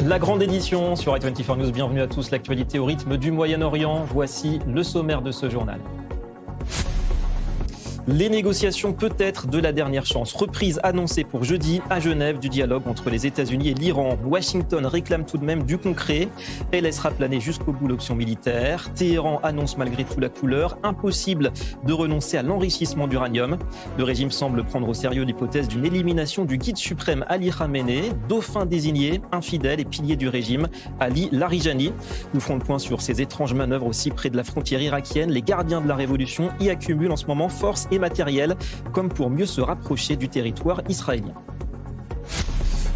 La grande édition sur i24 News. Bienvenue à tous. L'actualité au rythme du Moyen-Orient. Voici le sommaire de ce journal. Les négociations peut-être de la dernière chance. Reprise annoncée pour jeudi à Genève du dialogue entre les États-Unis et l'Iran. Washington réclame tout de même du concret et laissera planer jusqu'au bout l'option militaire. Téhéran annonce malgré tout la couleur. Impossible de renoncer à l'enrichissement d'uranium. Le régime semble prendre au sérieux l'hypothèse d'une élimination du guide suprême Ali Khamenei, dauphin désigné, infidèle et pilier du régime, Ali Larijani. Nous ferons le point sur ces étranges manœuvres aussi près de la frontière irakienne. Les gardiens de la révolution y accumulent en ce moment force et matériel, comme pour mieux se rapprocher du territoire israélien.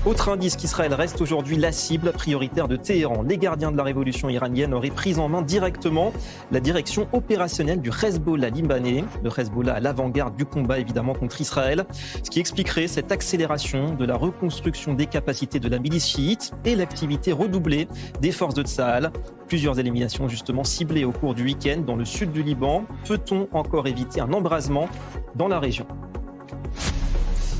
Autre indice qu'Israël reste aujourd'hui la cible prioritaire de Téhéran. Les gardiens de la révolution iranienne auraient pris en main directement la direction opérationnelle du Hezbollah libanais. Le Hezbollah à l'avant-garde du combat évidemment contre Israël. Ce qui expliquerait cette accélération de la reconstruction des capacités de la milice chiite et l'activité redoublée des forces de Tsahal. Plusieurs éliminations justement ciblées au cours du week-end dans le sud du Liban. Peut-on encore éviter un embrasement dans la région ?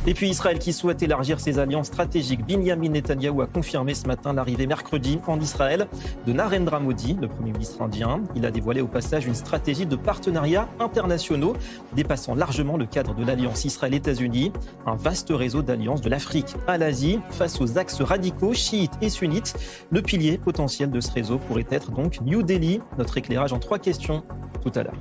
Et puis Israël qui souhaite élargir ses alliances stratégiques. Binyamin Netanyahou a confirmé ce matin l'arrivée mercredi en Israël de Narendra Modi, le Premier ministre indien. Il a dévoilé au passage une stratégie de partenariats internationaux dépassant largement le cadre de l'alliance Israël-États-Unis. Un vaste réseau d'alliances de l'Afrique à l'Asie face aux axes radicaux chiites et sunnites. Le pilier potentiel de ce réseau pourrait être donc New Delhi. Notre éclairage en 3 questions tout à l'heure.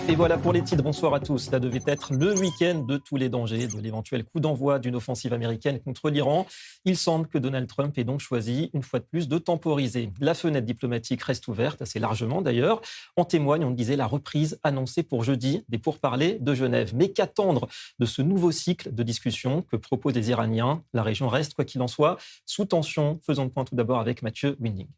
Et voilà pour les titres. Bonsoir à tous. Cela devait être le week-end de tous les dangers, de l'éventuel coup d'envoi d'une offensive américaine contre l'Iran. Il semble que Donald Trump ait donc choisi, une fois de plus, de temporiser. La fenêtre diplomatique reste ouverte, assez largement d'ailleurs. En témoigne, on disait, la reprise annoncée pour jeudi des pourparlers de Genève. Mais qu'attendre de ce nouveau cycle de discussion que proposent les Iraniens ? La région reste, quoi qu'il en soit, sous tension. Faisons le point tout d'abord avec Mathieu Winding.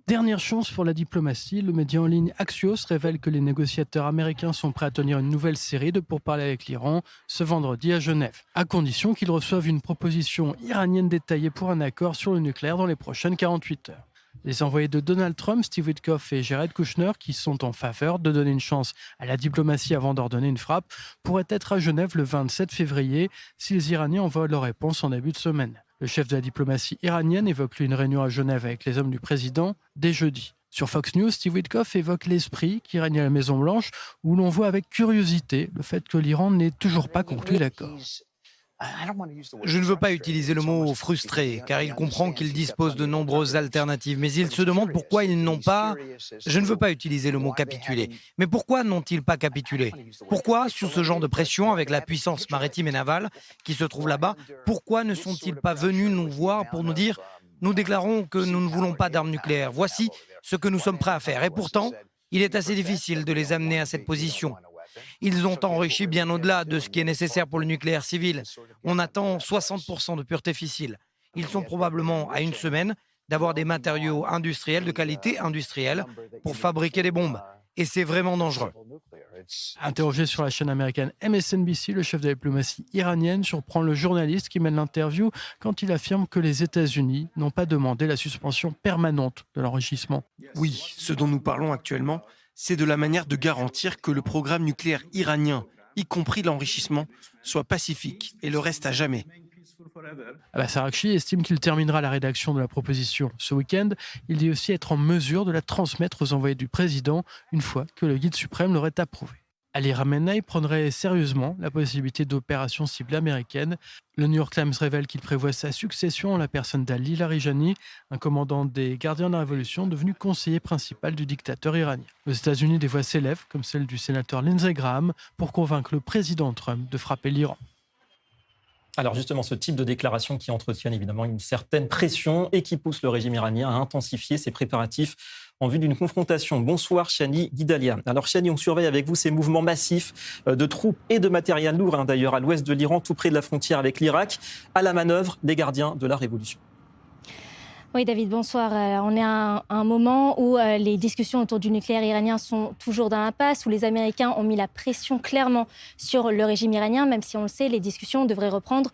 Dernière chance pour la diplomatie, le média en ligne Axios révèle que les négociateurs américains sont prêts à tenir une nouvelle série de pourparlers avec l'Iran ce vendredi à Genève, à condition qu'ils reçoivent une proposition iranienne détaillée pour un accord sur le nucléaire dans les prochaines 48 heures. Les envoyés de Donald Trump, Steve Witkoff et Jared Kushner, qui sont en faveur de donner une chance à la diplomatie avant d'ordonner une frappe, pourraient être à Genève le 27 février si les Iraniens envoient leur réponse en début de semaine. Le chef de la diplomatie iranienne évoque une réunion à Genève avec les hommes du président dès jeudi. Sur Fox News, Steve Witkoff évoque l'esprit qui règne à la Maison-Blanche, où l'on voit avec curiosité le fait que l'Iran n'ait toujours pas conclu l'accord. Je ne veux pas utiliser le mot frustré, car il comprend qu'il dispose de nombreuses alternatives, mais il se demande pourquoi ils n'ont pas... Je ne veux pas utiliser le mot capituler, mais pourquoi n'ont-ils pas capitulé ? Pourquoi, sous ce genre de pression, avec la puissance maritime et navale qui se trouve là-bas, pourquoi ne sont-ils pas venus nous voir pour nous dire « Nous déclarons que nous ne voulons pas d'armes nucléaires, voici ce que nous sommes prêts à faire ». Et pourtant, il est assez difficile de les amener à cette position. Ils ont enrichi bien au-delà de ce qui est nécessaire pour le nucléaire civil. On attend 60% de pureté fissile. Ils sont probablement à une semaine d'avoir des matériaux industriels de qualité industrielle pour fabriquer des bombes. Et c'est vraiment dangereux. Interrogé sur la chaîne américaine MSNBC, le chef de la diplomatie iranienne surprend le journaliste qui mène l'interview quand il affirme que les États-Unis n'ont pas demandé la suspension permanente de l'enrichissement. Oui, ce dont nous parlons actuellement, c'est de la manière de garantir que le programme nucléaire iranien, y compris l'enrichissement, soit pacifique et le reste à jamais. Abbas Araghchi estime qu'il terminera la rédaction de la proposition ce week-end. Il dit aussi être en mesure de la transmettre aux envoyés du président une fois que le guide suprême l'aurait approuvée. Ali Khamenei prendrait sérieusement la possibilité d'opérations ciblées américaines. Le New York Times révèle qu'il prévoit sa succession en la personne d'Ali Larijani, un commandant des gardiens de la Révolution devenu conseiller principal du dictateur iranien. Aux États-Unis, des voix s'élèvent, comme celle du sénateur Lindsey Graham, pour convaincre le président Trump de frapper l'Iran. Alors justement, ce type de déclaration qui entretiennent évidemment une certaine pression et qui pousse le régime iranien à intensifier ses préparatifs en vue d'une confrontation. Bonsoir Chani Guidalia. Alors Chani, on surveille avec vous ces mouvements massifs de troupes et de matériel lourd, d'ailleurs à l'ouest de l'Iran, tout près de la frontière avec l'Irak, à la manœuvre des gardiens de la Révolution. Oui, David, bonsoir. On est à un moment où les discussions autour du nucléaire iranien sont toujours dans l'impasse, où les Américains ont mis la pression clairement sur le régime iranien, même si on le sait, les discussions devraient reprendre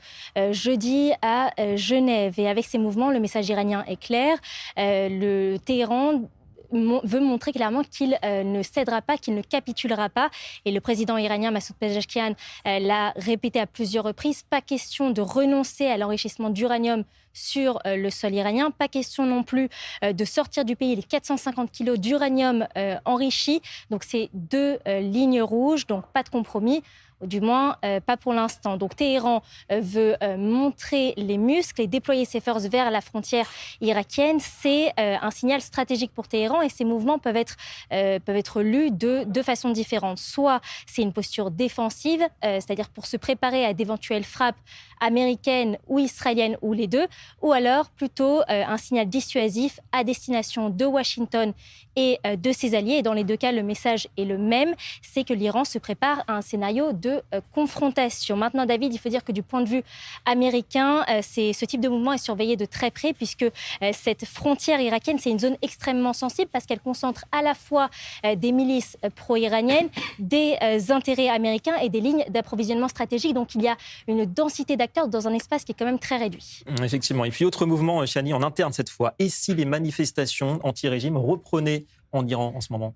jeudi à Genève. Et avec ces mouvements, le message iranien est clair. Le Téhéran veut montrer clairement qu'il ne cédera pas, qu'il ne capitulera pas. Et le président iranien Massoud Pezeshkian l'a répété à plusieurs reprises, pas question de renoncer à l'enrichissement d'uranium sur le sol iranien, pas question non plus de sortir du pays les 450 kilos d'uranium enrichi. Donc c'est deux lignes rouges, donc pas de compromis. Du moins, pas pour l'instant. Donc Téhéran veut montrer les muscles et déployer ses forces vers la frontière irakienne. C'est un signal stratégique pour Téhéran et ces mouvements peuvent être lus de deux façons différentes. Soit c'est une posture défensive, c'est-à-dire pour se préparer à d'éventuelles frappes américaines ou israéliennes ou les deux, ou alors plutôt un signal dissuasif à destination de Washington et de ses alliés. Et dans les deux cas, le message est le même, c'est que l'Iran se prépare à un scénario de confrontation. Maintenant, David, il faut dire que du point de vue américain, ce type de mouvement est surveillé de très près puisque cette frontière irakienne, c'est une zone extrêmement sensible parce qu'elle concentre à la fois des milices pro-iraniennes, des intérêts américains et des lignes d'approvisionnement stratégique. Donc, il y a une densité d'acteurs dans un espace qui est quand même très réduit. Effectivement. Et puis, autre mouvement, Chani, en interne cette fois. Et si les manifestations anti-régime reprenaient en Iran en ce moment ?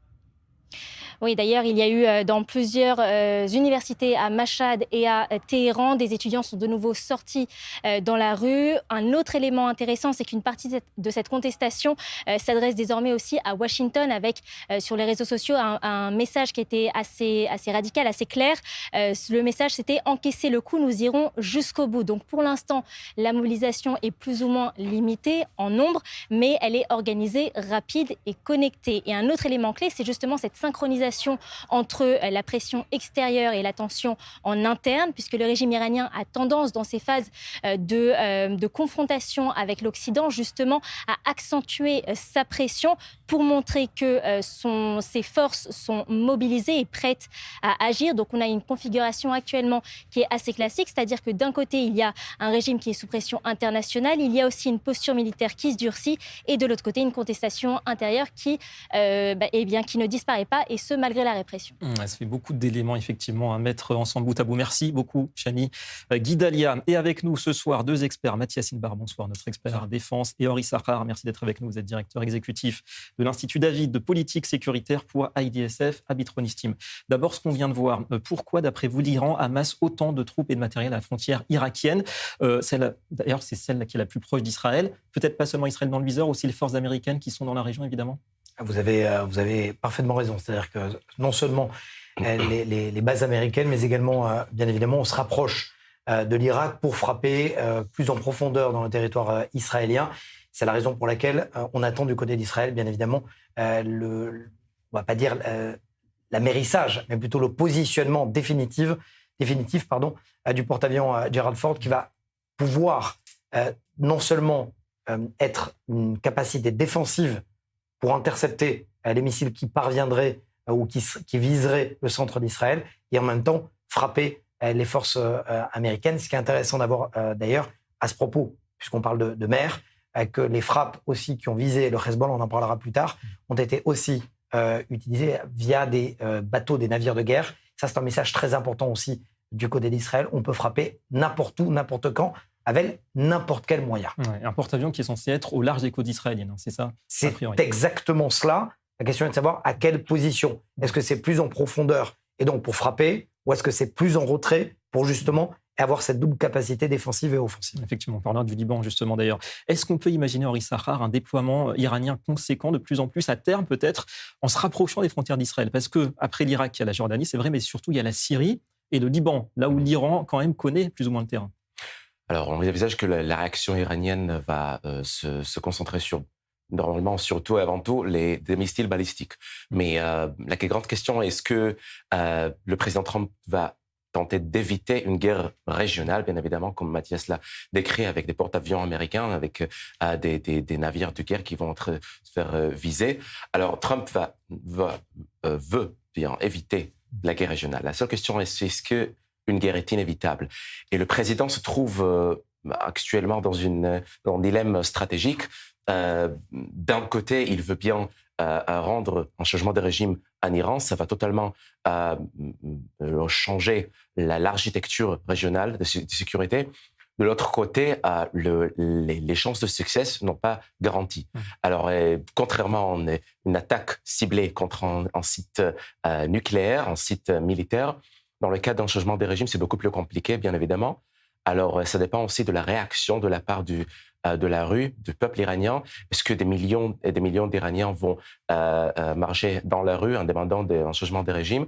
Oui, d'ailleurs, il y a eu dans plusieurs universités à Mashhad et à Téhéran, des étudiants sont de nouveau sortis dans la rue. Un autre élément intéressant, c'est qu'une partie de cette contestation s'adresse désormais aussi à Washington avec, sur les réseaux sociaux, un message qui était assez radical, assez clair. Le message, c'était « Encaissez le coup, nous irons jusqu'au bout ». Donc, pour l'instant, la mobilisation est plus ou moins limitée en nombre, mais elle est organisée, rapide et connectée. Et un autre élément clé, c'est justement cette synchronisation entre la pression extérieure et la tension en interne, puisque le régime iranien a tendance, dans ces phases de confrontation avec l'Occident, justement, à accentuer sa pression pour montrer que ses forces sont mobilisées et prêtes à agir. Donc, on a une configuration actuellement qui est assez classique, c'est-à-dire que d'un côté, il y a un régime qui est sous pression internationale, il y a aussi une posture militaire qui se durcit, et de l'autre côté, une contestation intérieure qui ne disparaît pas, et ce, malgré la répression. Ça fait beaucoup d'éléments, effectivement, à mettre ensemble bout à bout. Merci beaucoup, Chani. Guy Dalia est avec nous ce soir, deux experts. Mathias Inbar, bonsoir, notre expert défense, et Henri Sahar, merci d'être avec nous. Vous êtes directeur exécutif de l'Institut David de politique sécuritaire pour IDSF, Abitronis Team. D'abord, ce qu'on vient de voir, pourquoi, d'après vous, l'Iran amasse autant de troupes et de matériel à la frontière irakienne ? D'ailleurs, c'est celle qui est la plus proche d'Israël. Peut-être pas seulement Israël dans le viseur, aussi les forces américaines qui sont dans la région, évidemment. Vous avez parfaitement raison. C'est-à-dire que non seulement les bases américaines, mais également, bien évidemment, on se rapproche de l'Irak pour frapper plus en profondeur dans le territoire israélien. C'est la raison pour laquelle on attend du côté d'Israël, bien évidemment, on va pas dire l'amérissage, mais plutôt le positionnement définitif du porte-avions Gerald Ford, qui va pouvoir non seulement être une capacité défensive pour intercepter les missiles qui parviendraient ou qui viseraient le centre d'Israël, et en même temps frapper les forces américaines. Ce qui est intéressant d'avoir d'ailleurs à ce propos, puisqu'on parle de mer, que les frappes aussi qui ont visé le Hezbollah, on en parlera plus tard, ont été aussi utilisées via des bateaux, des navires de guerre. Ça, c'est un message très important aussi du côté d'Israël. On peut frapper n'importe où, n'importe quand, avec n'importe quel moyen. Ouais, un porte-avions qui est censé être au large des côtes israéliennes, c'est ça ? C'est exactement cela. La question est de savoir à quelle position. Est-ce que c'est plus en profondeur et donc pour frapper, ou est-ce que c'est plus en retrait pour justement avoir cette double capacité défensive et offensive ? Effectivement, on parlera du Liban justement d'ailleurs. Est-ce qu'on peut imaginer, Henri Sahar, un déploiement iranien conséquent de plus en plus à terme peut-être en se rapprochant des frontières d'Israël ? Parce qu'après l'Irak, il y a la Jordanie, c'est vrai, mais surtout il y a la Syrie et le Liban, là où l'Iran quand même connaît plus ou moins le terrain. Alors, on envisage que la réaction iranienne va se concentrer normalement, surtout et avant tout, des missiles balistiques. Mais la grande question, est-ce que le président Trump va tenter d'éviter une guerre régionale, bien évidemment, comme Mathias l'a décrit, avec des porte-avions américains, avec des navires de guerre qui vont se faire viser. Alors, Trump veut bien éviter la guerre régionale. La seule question est-ce que une guerre est inévitable. Et le président se trouve actuellement dans un dilemme stratégique. D'un côté, il veut bien rendre un changement de régime en Iran. Ça va totalement changer l'architecture régionale de sécurité. De l'autre côté, les chances de succès n'ont pas garanti. Alors, contrairement à une attaque ciblée contre un site nucléaire, un site militaire, dans le cas d'un changement de régime, c'est beaucoup plus compliqué, bien évidemment. Alors, ça dépend aussi de la réaction de la part de la rue, du peuple iranien. Est-ce que des millions et des millions d'Iraniens vont marcher dans la rue en demandant un changement de régime?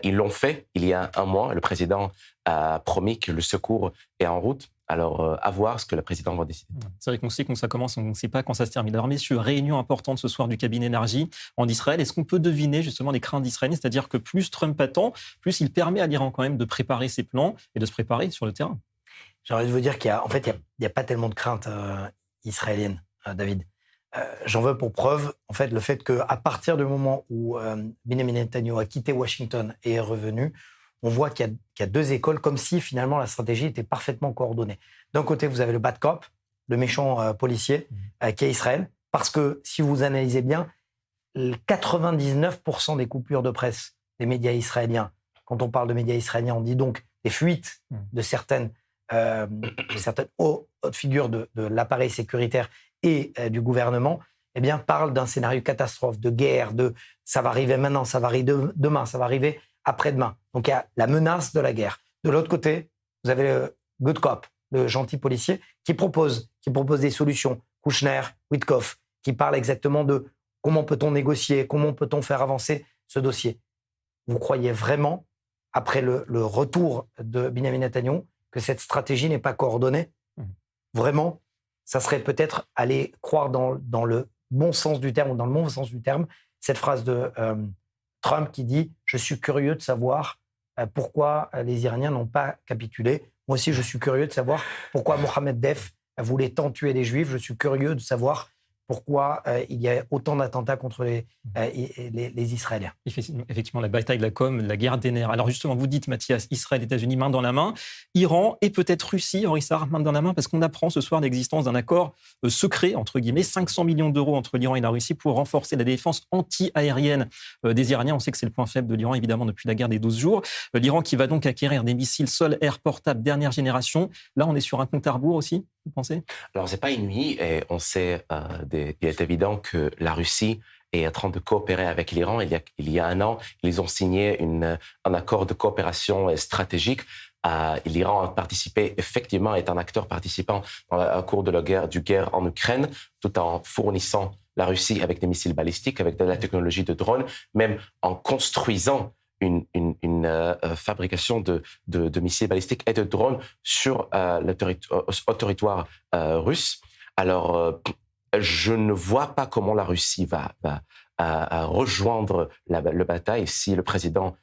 Ils l'ont fait il y a un mois. Le président a promis que le secours est en route. Alors, à voir ce que le président va décider. C'est vrai qu'on sait quand ça commence, on ne sait pas quand ça se termine. Alors, messieurs, réunion importante ce soir du cabinet énergie en Israël. Est-ce qu'on peut deviner justement les craintes d'Israël? C'est-à-dire que plus Trump attend, plus il permet à l'Iran quand même de préparer ses plans et de se préparer sur le terrain. J'ai envie de vous dire qu'il n'y a pas tellement de crainte israélienne, David. J'en veux pour preuve, en fait, le fait qu'à partir du moment où Benjamin Netanyahu a quitté Washington et est revenu, on voit qu'il y a deux écoles, comme si finalement la stratégie était parfaitement coordonnée. D'un côté, vous avez le bad cop, le méchant policier, qui est Israël, parce que si vous analysez bien, 99% des coupures de presse des médias israéliens, quand on parle de médias israéliens, on dit donc des fuites de certaines hautes figures de l'appareil sécuritaire et du gouvernement, eh bien, parlent d'un scénario catastrophe, de guerre, de ça va arriver maintenant, ça va arriver demain, ça va arriver après-demain. Donc, il y a la menace de la guerre. De l'autre côté, vous avez le good cop, le gentil policier, qui propose des solutions. Kouchner, Witkoff, qui parle exactement de comment peut-on négocier, comment peut-on faire avancer ce dossier. Vous croyez vraiment, après le retour de Benjamin Netanyahu, que cette stratégie n'est pas coordonnée? Vraiment, ça serait peut-être aller croire dans le bon sens du terme ou dans le mauvais sens du terme, cette phrase de Trump qui dit « Je suis curieux de savoir pourquoi les Iraniens n'ont pas capitulé. Moi aussi, je suis curieux de savoir pourquoi Mohamed Def voulait tant tuer les Juifs. Je suis curieux de savoir pourquoi il y a autant d'attentats contre les Israéliens. » Effectivement, la bataille de la com, la guerre des nerfs. Alors justement, vous dites, Mathias, Israël, États-Unis, main dans la main. Iran et peut-être Russie, Henri Sarr, main dans la main, parce qu'on apprend ce soir l'existence d'un accord secret, entre guillemets, 500 millions d'euros entre l'Iran et la Russie pour renforcer la défense anti-aérienne des Iraniens. On sait que c'est le point faible de l'Iran, évidemment, depuis la guerre des 12 jours. L'Iran qui va donc acquérir des missiles sol-air portables dernière génération. Là, on est sur un compte à rebours aussi, vous pensez? Alors, c'est pas inouï, et on sait, il est évident que la Russie est en train de coopérer avec l'Iran. Il y a un an, ils ont signé un accord de coopération stratégique. L'Iran a participé, effectivement, est un acteur participant dans la cours de la guerre en Ukraine, tout en fournissant la Russie avec des missiles balistiques, avec de la technologie de drones, même en construisant une fabrication de missiles balistiques et de drones sur au territoire russe. Alors, je ne vois pas comment la Russie va rejoindre le bataille si le président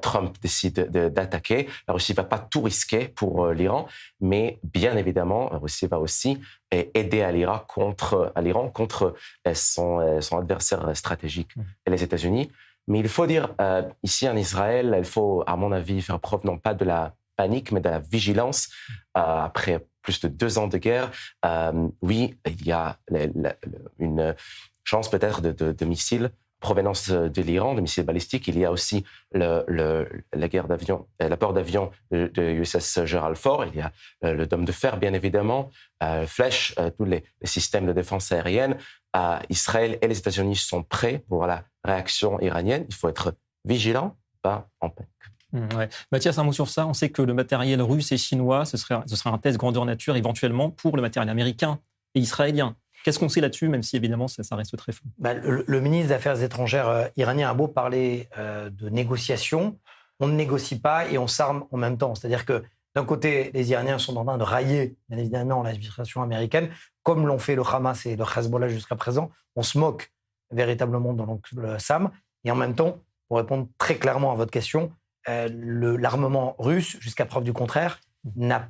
Trump décide d'attaquer. La Russie ne va pas tout risquer pour l'Iran, mais bien évidemment, la Russie va aussi aider à l'Iran contre son adversaire stratégique, les États-Unis. Mais il faut dire, ici en Israël, il faut, à mon avis, faire preuve non pas de la panique, mais de la vigilance. Après plus de 2 ans de guerre, oui, il y a une chance peut-être de missiles provenance de l'Iran, de missiles balistiques. Il y a aussi la guerre d'avion, la port d'avion de USS Gerald Ford. Il y a le dôme de fer, bien évidemment, Flèche, tous les systèmes de défense aérienne. Israël et les États-Unis sont prêts pour la réaction iranienne. Il faut être vigilant, pas en panique. Ouais. Mathias, un mot sur ça. On sait que le matériel russe et chinois, ce serait un test grandeur nature éventuellement pour le matériel américain et israélien. Qu'est-ce qu'on sait là-dessus, même si évidemment ça reste très flou? Le ministre des Affaires étrangères iranien a beau parler de négociation, on ne négocie pas et on s'arme en même temps. C'est-à-dire que d'un côté, les Iraniens sont en train de railler, bien évidemment, l'administration américaine, comme l'ont fait le Hamas et le Hezbollah jusqu'à présent. On se moque véritablement dans le SAM. Et en même temps, pour répondre très clairement à votre question, l'armement russe, jusqu'à preuve du contraire, n'a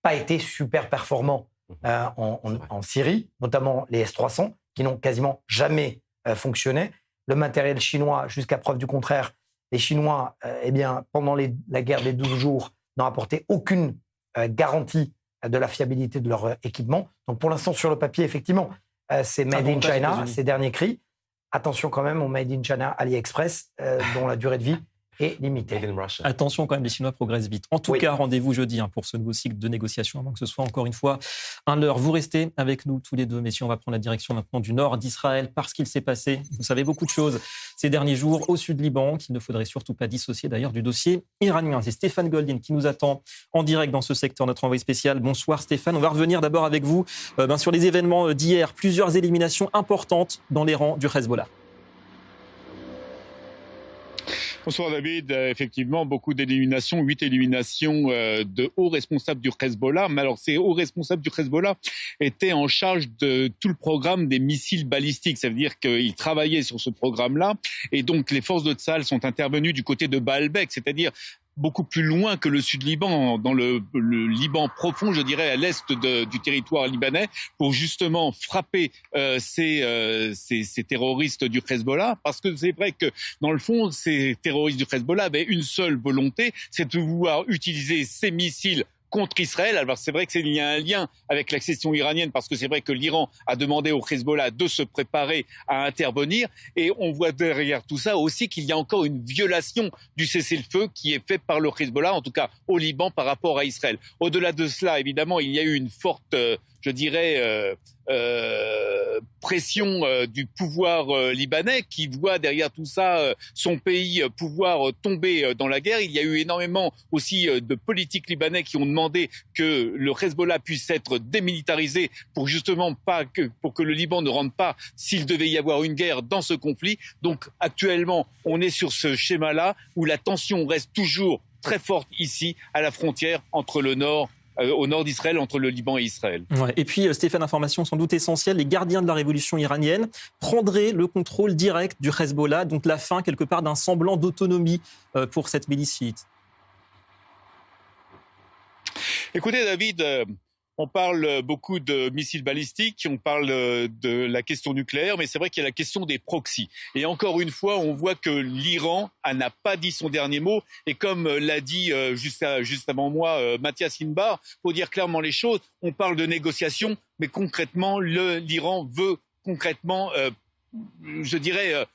pas été super performant en Syrie, notamment les S-300, qui n'ont quasiment jamais fonctionné. Le matériel chinois, jusqu'à preuve du contraire, les Chinois, pendant la guerre des 12 jours, n'ont apporté aucune garantie de la fiabilité de leur équipement. Donc pour l'instant, sur le papier, effectivement, c'est Made in China, ces derniers cris. Attention quand même au Made in China AliExpress, dont la durée de vie est limité. Attention quand même, les Chinois progressent vite. En tout cas, rendez-vous jeudi pour ce nouveau cycle de négociations, avant que ce soit encore une fois un leurre. Vous restez avec nous tous les deux, messieurs. On va prendre la direction maintenant du nord d'Israël parce qu'il s'est passé, vous savez, beaucoup de choses ces derniers jours au sud Liban, qu'il ne faudrait surtout pas dissocier d'ailleurs du dossier iranien. C'est Stéphane Goldin qui nous attend en direct dans ce secteur, notre envoyé spécial. Bonsoir Stéphane. On va revenir d'abord avec vous sur les événements d'hier. Plusieurs éliminations importantes dans les rangs du Hezbollah. Bonsoir David, effectivement beaucoup d'éliminations, 8 éliminations de hauts responsables du Hezbollah. Mais alors ces hauts responsables du Hezbollah étaient en charge de tout le programme des missiles balistiques. Ça veut dire qu'ils travaillaient sur ce programme-là et donc les forces de Tsahal sont intervenues du côté de Baalbek, c'est-à-dire beaucoup plus loin que le sud Liban, dans le Liban profond, je dirais, à l'est du territoire libanais, pour justement frapper ces terroristes du Hezbollah. Parce que c'est vrai que, dans le fond, ces terroristes du Hezbollah avaient une seule volonté, c'est de pouvoir utiliser ces missiles contre Israël. Alors c'est vrai qu'il y a un lien avec la question iranienne parce que c'est vrai que l'Iran a demandé au Hezbollah de se préparer à intervenir et on voit derrière tout ça aussi qu'il y a encore une violation du cessez-le-feu qui est fait par le Hezbollah, en tout cas au Liban par rapport à Israël. Au-delà de cela, évidemment, il y a eu une forte, je dirais, pression du pouvoir libanais qui voit derrière tout ça son pays pouvoir tomber dans la guerre. Il y a eu énormément aussi de politiques libanais qui ont demandé que le Hezbollah puisse être démilitarisé pour justement pour que le Liban ne rentre pas s'il devait y avoir une guerre dans ce conflit. Donc actuellement, on est sur ce schéma-là où la tension reste toujours très forte ici à la frontière entre le nord au nord d'Israël, entre le Liban et Israël. Ouais. Et puis, Stéphane, information sans doute essentielle, les gardiens de la révolution iranienne prendraient le contrôle direct du Hezbollah, donc la fin, quelque part, d'un semblant d'autonomie pour cette milice chiite. Écoutez, David, on parle beaucoup de missiles balistiques, on parle de la question nucléaire, mais c'est vrai qu'il y a la question des proxys. Et encore une fois, on voit que l'Iran n'a pas dit son dernier mot. Et comme l'a dit juste avant moi Mathias Inbar, pour dire clairement les choses, on parle de négociations, mais concrètement, l'Iran veut concrètement, je dirais,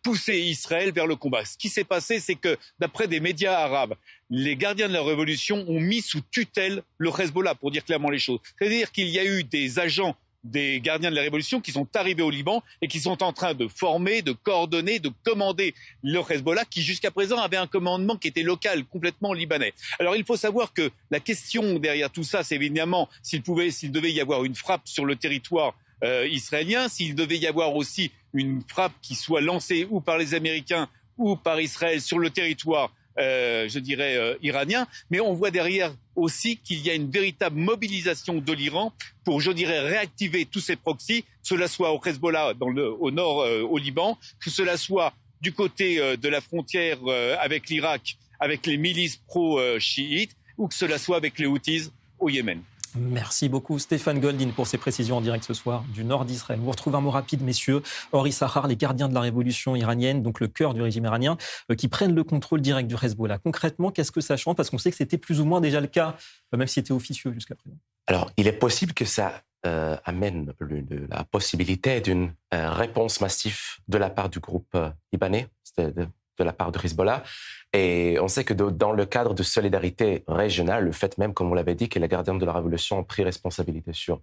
pousser Israël vers le combat. Ce qui s'est passé, c'est que d'après des médias arabes, les gardiens de la révolution ont mis sous tutelle le Hezbollah, pour dire clairement les choses. C'est-à-dire qu'il y a eu des agents des gardiens de la révolution qui sont arrivés au Liban et qui sont en train de former, de coordonner, de commander le Hezbollah qui jusqu'à présent avait un commandement qui était local, complètement libanais. Alors il faut savoir que la question derrière tout ça, c'est évidemment s'il devait y avoir une frappe sur le territoire israélien, s'il devait y avoir aussi une frappe qui soit lancée ou par les Américains ou par Israël sur le territoire je dirais, iranien, mais on voit derrière aussi qu'il y a une véritable mobilisation de l'Iran pour, je dirais, réactiver tous ces proxys, que cela soit au Hezbollah au nord, au Liban, que cela soit du côté de la frontière avec l'Irak, avec les milices pro-chiites, ou que cela soit avec les Houthis au Yémen. Merci beaucoup Stéphane Goldin pour ces précisions en direct ce soir du nord d'Israël. Vous retrouvez un mot rapide, messieurs. Or Issachar, les gardiens de la révolution iranienne, donc le cœur du régime iranien, qui prennent le contrôle direct du Hezbollah. Concrètement, qu'est-ce que ça change? Parce qu'on sait que c'était plus ou moins déjà le cas, même si c'était officieux jusqu'à présent. Alors, il est possible que ça amène la possibilité d'une réponse massive de la part du groupe libanais, de la part de Hezbollah. Et on sait que dans le cadre de solidarité régionale, le fait même, comme on l'avait dit, que les gardiens de la révolution ont pris responsabilité sur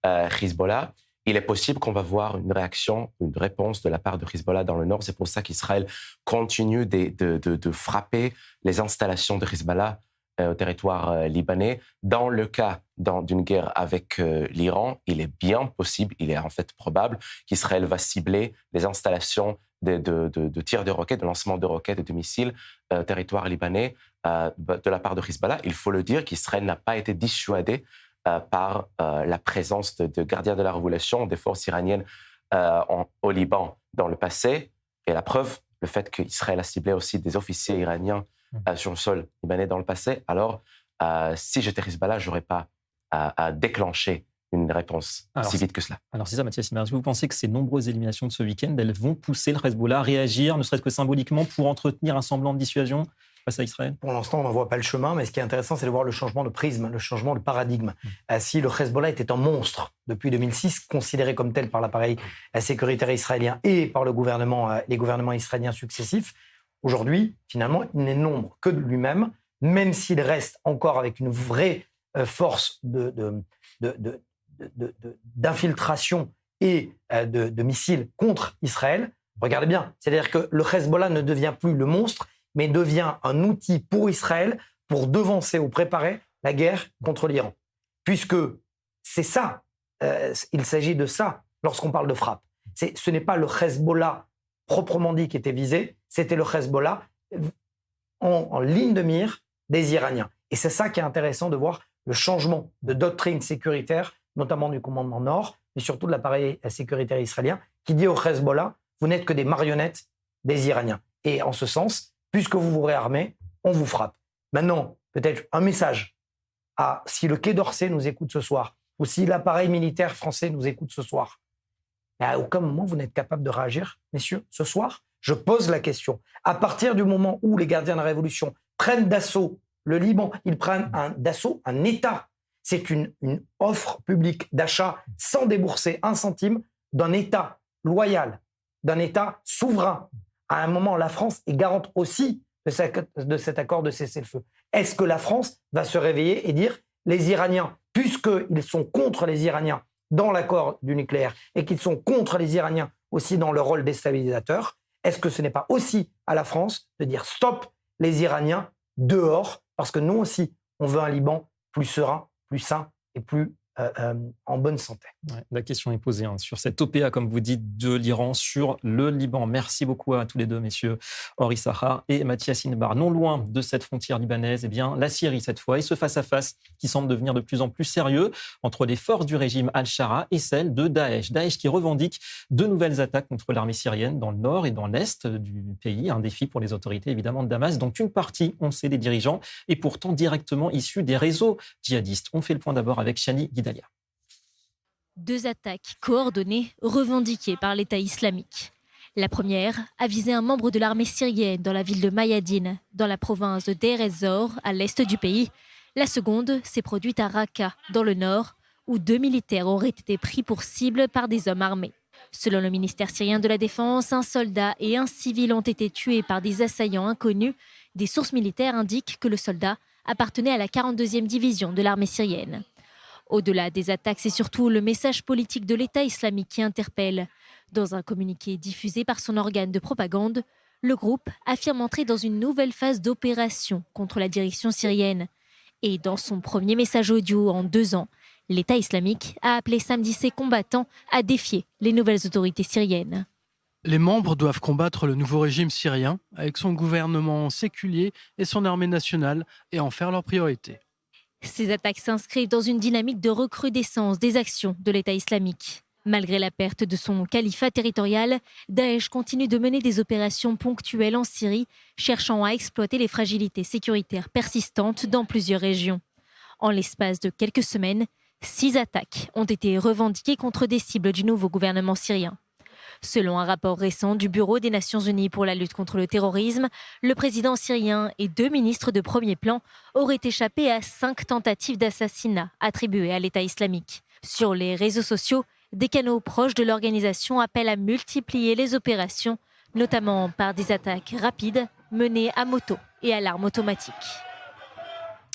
Hezbollah, il est possible qu'on va voir une réaction, une réponse de la part de Hezbollah dans le nord. C'est pour ça qu'Israël continue de frapper les installations de Hezbollah au territoire libanais. Dans le cas d'une guerre avec l'Iran, il est bien possible, il est en fait probable qu'Israël va cibler les installations de tirs de roquettes, de lancement de roquettes et de missiles territoire libanais de la part de Hezbollah. Il faut le dire qu'Israël n'a pas été dissuadé par la présence de gardiens de la révolution, des forces iraniennes au Liban dans le passé. Et la preuve, le fait qu'Israël a ciblé aussi des officiers iraniens sur le sol libanais dans le passé. Alors, si j'étais Hezbollah, je n'aurais pas à déclencher une réponse si vite que cela. Alors c'est ça, Mathias Imer. Est-ce que vous pensez que ces nombreuses éliminations de ce week-end, elles vont pousser le Hezbollah à réagir, ne serait-ce que symboliquement, pour entretenir un semblant de dissuasion face à Israël? Pour l'instant, on n'en voit pas le chemin, mais ce qui est intéressant, c'est de voir le changement de prisme, le changement de paradigme. Si le Hezbollah était un monstre depuis 2006, considéré comme tel par l'appareil sécuritaire israélien et par les gouvernements israéliens successifs, Aujourd'hui, finalement, il n'est nombre que de lui-même, même s'il reste encore avec une vraie force d'infiltration et de missiles contre Israël. Regardez bien, c'est-à-dire que le Hezbollah ne devient plus le monstre, mais devient un outil pour Israël pour devancer ou préparer la guerre contre l'Iran. Puisque c'est ça, il s'agit de ça lorsqu'on parle de frappe. Ce n'est pas le Hezbollah proprement dit qui était visé, c'était le Hezbollah en ligne de mire des Iraniens. Et c'est ça qui est intéressant de voir le changement de doctrine sécuritaire, notamment du commandement Nord, mais surtout de l'appareil sécuritaire israélien, qui dit au Hezbollah, vous n'êtes que des marionnettes des Iraniens. Et en ce sens, puisque vous vous réarmez, on vous frappe. Maintenant, peut-être un message si le Quai d'Orsay nous écoute ce soir, ou si l'appareil militaire français nous écoute ce soir, mais à aucun moment vous n'êtes capable de réagir, messieurs, ce soir. Je pose la question. À partir du moment où les gardiens de la Révolution prennent d'assaut le Liban, ils prennent d'assaut un État. C'est une offre publique d'achat sans débourser un centime d'un État loyal, d'un État souverain. À un moment, la France est garante aussi de cet accord de cessez-le-feu. Est-ce que la France va se réveiller et dire les Iraniens, puisqu'ils sont contre les Iraniens dans l'accord du nucléaire et qu'ils sont contre les Iraniens aussi dans leur rôle déstabilisateur, est-ce que ce n'est pas aussi à la France de dire stop, les Iraniens dehors, parce que nous aussi, on veut un Liban plus serein, plus sain et plus en bonne santé. Ouais, la question est posée sur cette OPA, comme vous dites, de l'Iran sur le Liban. Merci beaucoup à tous les deux, messieurs Henri Sahar et Mathias Inbar. Non loin de cette frontière libanaise, eh bien, la Syrie cette fois, et ce face-à-face qui semble devenir de plus en plus sérieux entre les forces du régime Al-Shara et celles de Daesh. Daesh qui revendique de nouvelles attaques contre l'armée syrienne dans le nord et dans l'est du pays. Un défi pour les autorités, évidemment, de Damas, dont une partie, on le sait, des dirigeants, est pourtant directement issue des réseaux djihadistes. On fait le point d'abord avec Chani Guidalia. 2 attaques coordonnées revendiquées par l'État islamique. La première a visé un membre de l'armée syrienne dans la ville de Mayadine, dans la province de Deir ez-Zor, à l'est du pays. La seconde s'est produite à Raqqa, dans le nord, où 2 militaires auraient été pris pour cible par des hommes armés. Selon le ministère syrien de la Défense, un soldat et un civil ont été tués par des assaillants inconnus. Des sources militaires indiquent que le soldat appartenait à la 42e division de l'armée syrienne. Au-delà des attaques, c'est surtout le message politique de l'État islamique qui interpelle. Dans un communiqué diffusé par son organe de propagande, le groupe affirme entrer dans une nouvelle phase d'opération contre la direction syrienne. Et dans son premier message audio en 2 ans, l'État islamique a appelé samedi ses combattants à défier les nouvelles autorités syriennes. Les membres doivent combattre le nouveau régime syrien avec son gouvernement séculier et son armée nationale et en faire leur priorité. Ces attaques s'inscrivent dans une dynamique de recrudescence des actions de l'État islamique. Malgré la perte de son califat territorial, Daesh continue de mener des opérations ponctuelles en Syrie, cherchant à exploiter les fragilités sécuritaires persistantes dans plusieurs régions. En l'espace de quelques semaines, 6 attaques ont été revendiquées contre des cibles du nouveau gouvernement syrien. Selon un rapport récent du Bureau des Nations Unies pour la lutte contre le terrorisme, le président syrien et 2 ministres de premier plan auraient échappé à 5 tentatives d'assassinat attribuées à l'État islamique. Sur les réseaux sociaux, des canaux proches de l'organisation appellent à multiplier les opérations, notamment par des attaques rapides menées à moto et à l'arme automatique.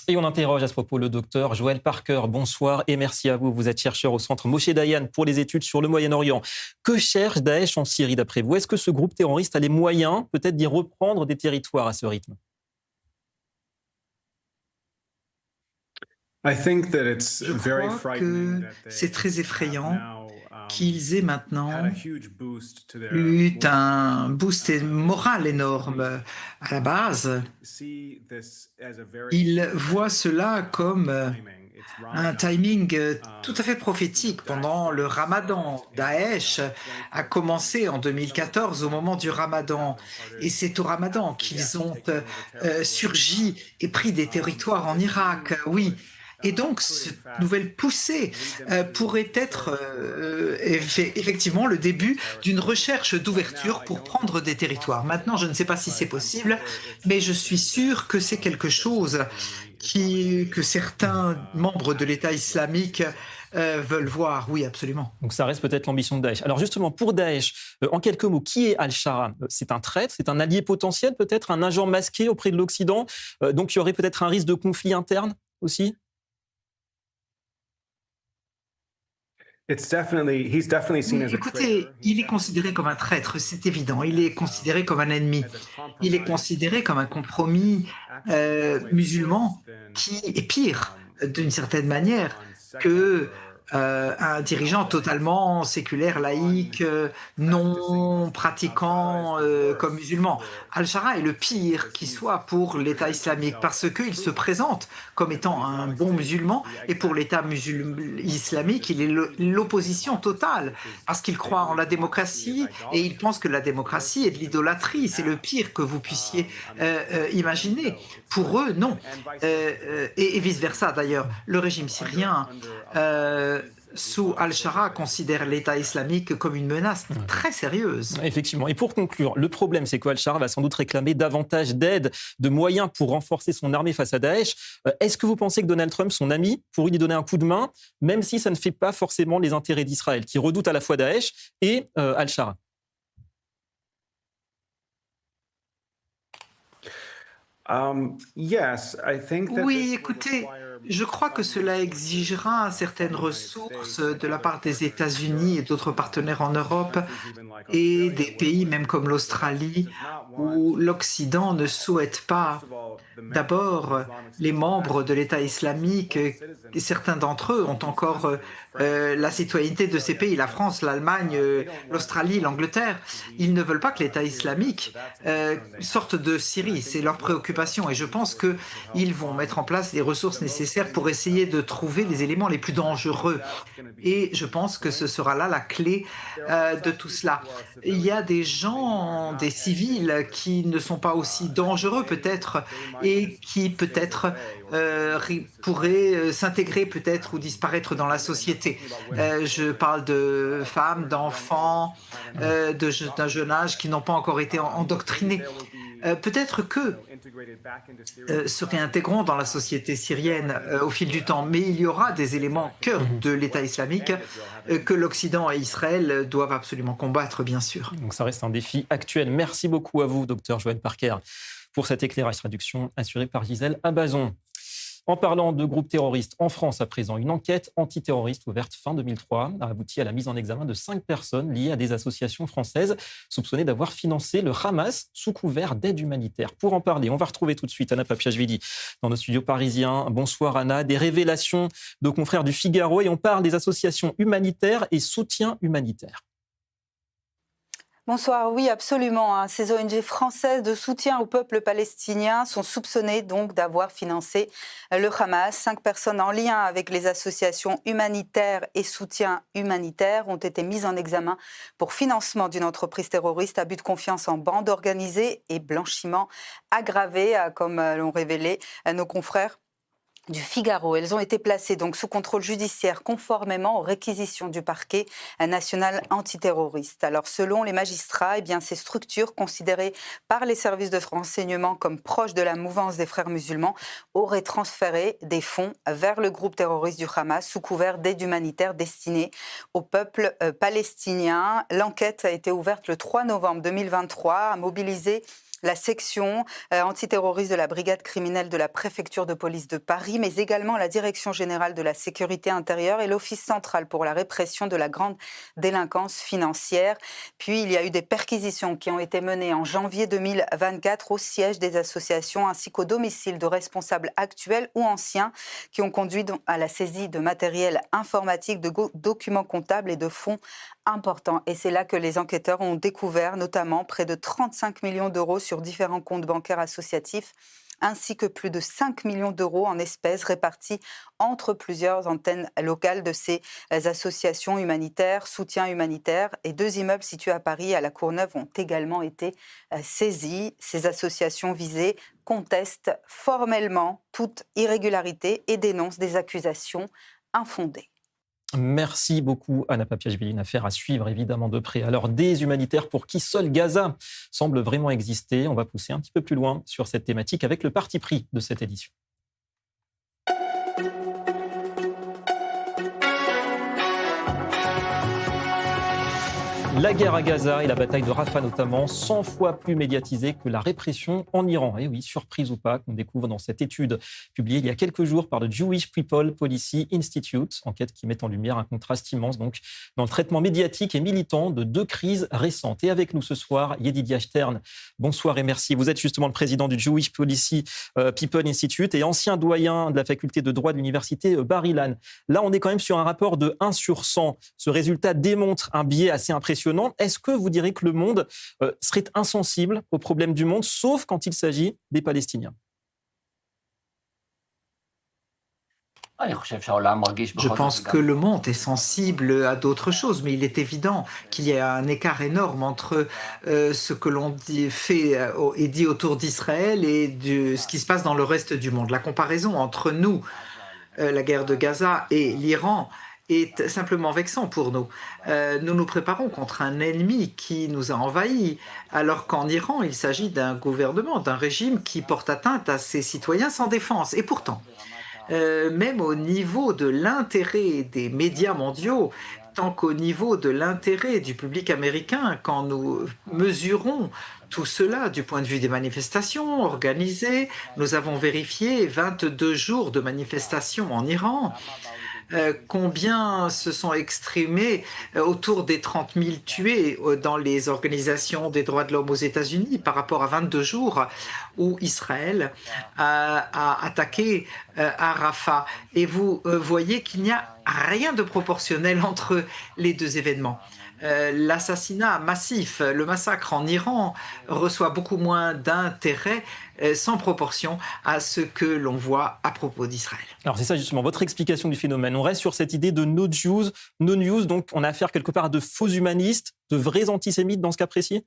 Et on interroge à ce propos le docteur Joël Parker. Bonsoir et merci à vous. Vous êtes chercheur au centre Moshe Dayan pour les études sur le Moyen-Orient. Que cherche Daesh en Syrie d'après vous? Est-ce que ce groupe terroriste a les moyens peut-être d'y reprendre des territoires à ce rythme? Je crois que c'est très effrayant qu'ils aient maintenant eu un boost moral énorme à la base. Ils voient cela comme un timing tout à fait prophétique. Pendant le Ramadan, Daesh a commencé en 2014 au moment du Ramadan. Et c'est au Ramadan qu'ils ont surgi et pris des territoires en Irak. Oui. Et donc, cette nouvelle poussée pourrait être effectivement le début d'une recherche d'ouverture pour prendre des territoires. Maintenant, je ne sais pas si c'est possible, mais je suis sûr que c'est quelque chose que certains membres de l'État islamique veulent voir. Oui, absolument. Donc ça reste peut-être l'ambition de Daesh. Alors justement, pour Daesh, en quelques mots, qui est Al-Shara ? C'est un traître, c'est un allié potentiel peut-être, un agent masqué auprès de l'Occident, donc il y aurait peut-être un risque de conflit interne aussi ? Écoutez, il est considéré comme un traître, c'est évident. Il est considéré comme un ennemi. Il est considéré comme un compromis musulman qui est pire, d'une certaine manière, que un dirigeant totalement séculaire, laïque, non pratiquant comme musulman. Al-Shara est le pire qui soit pour l'État islamique parce qu'il se présente comme étant un bon musulman et pour l'État islamique, il est l'opposition totale parce qu'il croit en la démocratie et il pense que la démocratie est de l'idolâtrie. C'est le pire que vous puissiez imaginer. Pour eux, non. Et vice-versa d'ailleurs. Le régime syrien sous Al-Shara considère l'État islamique comme une menace très sérieuse. Effectivement. Et pour conclure, le problème, c'est qu'Al-Shara va sans doute réclamer davantage d'aide, de moyens pour renforcer son armée face à Daesh. Est-ce que vous pensez que Donald Trump, son ami, pourrait lui donner un coup de main, même si ça ne fait pas forcément les intérêts d'Israël, qui redoute à la fois Daesh et Al-Shara ? Oui, écoutez, je crois que cela exigera certaines ressources de la part des États-Unis et d'autres partenaires en Europe et des pays même comme l'Australie où l'Occident ne souhaite pas. D'abord, les membres de l'État islamique, certains d'entre eux ont encore la citoyenneté de ces pays, la France, l'Allemagne, l'Australie, l'Angleterre. Ils ne veulent pas que l'État islamique sorte de Syrie, c'est leur préoccupation. Et je pense qu'ils vont mettre en place les ressources nécessaires pour essayer de trouver les éléments les plus dangereux. Et je pense que ce sera là la clé de tout cela. Il y a des gens, des civils qui ne sont pas aussi dangereux peut-être et qui peut-être pourraient s'intégrer peut-être ou disparaître dans la société. Je parle de femmes, d'enfants, d'un jeune âge qui n'ont pas encore été endoctrinés. Peut-être que se réintégreront dans la société syrienne au fil du temps, mais il y aura des éléments cœur de l'État islamique que l'Occident et Israël doivent absolument combattre, bien sûr. Donc ça reste un défi actuel. Merci beaucoup à vous, Dr Joël Parker, pour cet éclairage, traduction assurée par Gisèle Abazon. En parlant de groupes terroristes en France à présent, une enquête antiterroriste ouverte fin 2003 a abouti à la mise en examen de 5 personnes liées à des associations françaises soupçonnées d'avoir financé le Hamas sous couvert d'aide humanitaire. Pour en parler, on va retrouver tout de suite Anna Papiashvili dans nos studios parisiens. Bonsoir Anna, des révélations de confrères du Figaro et on parle des associations humanitaires et soutien humanitaire. Bonsoir, oui, absolument. Ces ONG françaises de soutien au peuple palestinien sont soupçonnées donc d'avoir financé le Hamas. 5 personnes en lien avec les associations humanitaires et soutien humanitaire ont été mises en examen pour financement d'une entreprise terroriste à but de confiance en bande organisée et blanchiment aggravé, comme l'ont révélé nos confrères du Figaro. Elles ont été placées donc sous contrôle judiciaire conformément aux réquisitions du parquet national antiterroriste. Alors selon les magistrats, ces structures considérées par les services de renseignement comme proches de la mouvance des frères musulmans auraient transféré des fonds vers le groupe terroriste du Hamas sous couvert d'aide humanitaire destinée au peuple palestinien. L'enquête a été ouverte le 3 novembre 2023, a mobilisé la section antiterroriste de la brigade criminelle de la préfecture de police de Paris, mais également la direction générale de la sécurité intérieure et l'Office central pour la répression de la grande délinquance financière. Puis il y a eu des perquisitions qui ont été menées en janvier 2024 au siège des associations ainsi qu'au domicile de responsables actuels ou anciens qui ont conduit à la saisie de matériel informatique, de documents comptables et de fonds importants. Et c'est là que les enquêteurs ont découvert notamment près de 35 millions d'euros sur différents comptes bancaires associatifs, ainsi que plus de 5 millions d'euros en espèces répartis entre plusieurs antennes locales de ces associations humanitaires, soutien humanitaire. Et 2 immeubles situés à Paris et à la Courneuve ont également été saisis. Ces associations visées contestent formellement toute irrégularité et dénoncent des accusations infondées. Merci beaucoup Anna Papiashvili, une affaire à suivre évidemment de près. Alors des humanitaires pour qui seul Gaza semble vraiment exister. On va pousser un petit peu plus loin sur cette thématique avec le parti pris de cette édition. La guerre à Gaza et la bataille de Rafah notamment, 100 fois plus médiatisée que la répression en Iran. Et oui, surprise ou pas, qu'on découvre dans cette étude publiée il y a quelques jours par le Jewish People Policy Institute, enquête qui met en lumière un contraste immense donc dans le traitement médiatique et militant de deux crises récentes. Et avec nous ce soir, Yedidia Stern, bonsoir et merci. Vous êtes justement le président du Jewish Policy People Institute et ancien doyen de la faculté de droit de l'université Bar-Ilan. Là, on est quand même sur un rapport de 1 sur 100. Ce résultat démontre un biais assez impressionnant. Est-ce que vous direz que le monde serait insensible aux problèmes du monde, sauf quand il s'agit des Palestiniens ? Je pense que le monde est sensible à d'autres choses, mais il est évident qu'il y a un écart énorme entre ce que l'on fait et dit autour d'Israël et ce qui se passe dans le reste du monde. La comparaison entre nous, la guerre de Gaza et l'Iran, est simplement vexant pour nous. Nous nous préparons contre un ennemi qui nous a envahis, alors qu'en Iran, il s'agit d'un gouvernement, d'un régime qui porte atteinte à ses citoyens sans défense. Et pourtant, même au niveau de l'intérêt des médias mondiaux, tant qu'au niveau de l'intérêt du public américain, quand nous mesurons tout cela du point de vue des manifestations organisées, nous avons vérifié 22 jours de manifestations en Iran. Combien se sont exprimés autour des 30 000 tués dans les organisations des droits de l'homme aux États-Unis par rapport à 22 jours où Israël a attaqué à Rafah. Et vous voyez qu'il n'y a rien de proportionnel entre les deux événements. L'assassinat massif, le massacre en Iran reçoit beaucoup moins d'intérêt sans proportion à ce que l'on voit à propos d'Israël. Alors c'est ça justement, votre explication du phénomène. On reste sur cette idée de no news, donc on a affaire quelque part à de faux humanistes, de vrais antisémites dans ce cas précis ?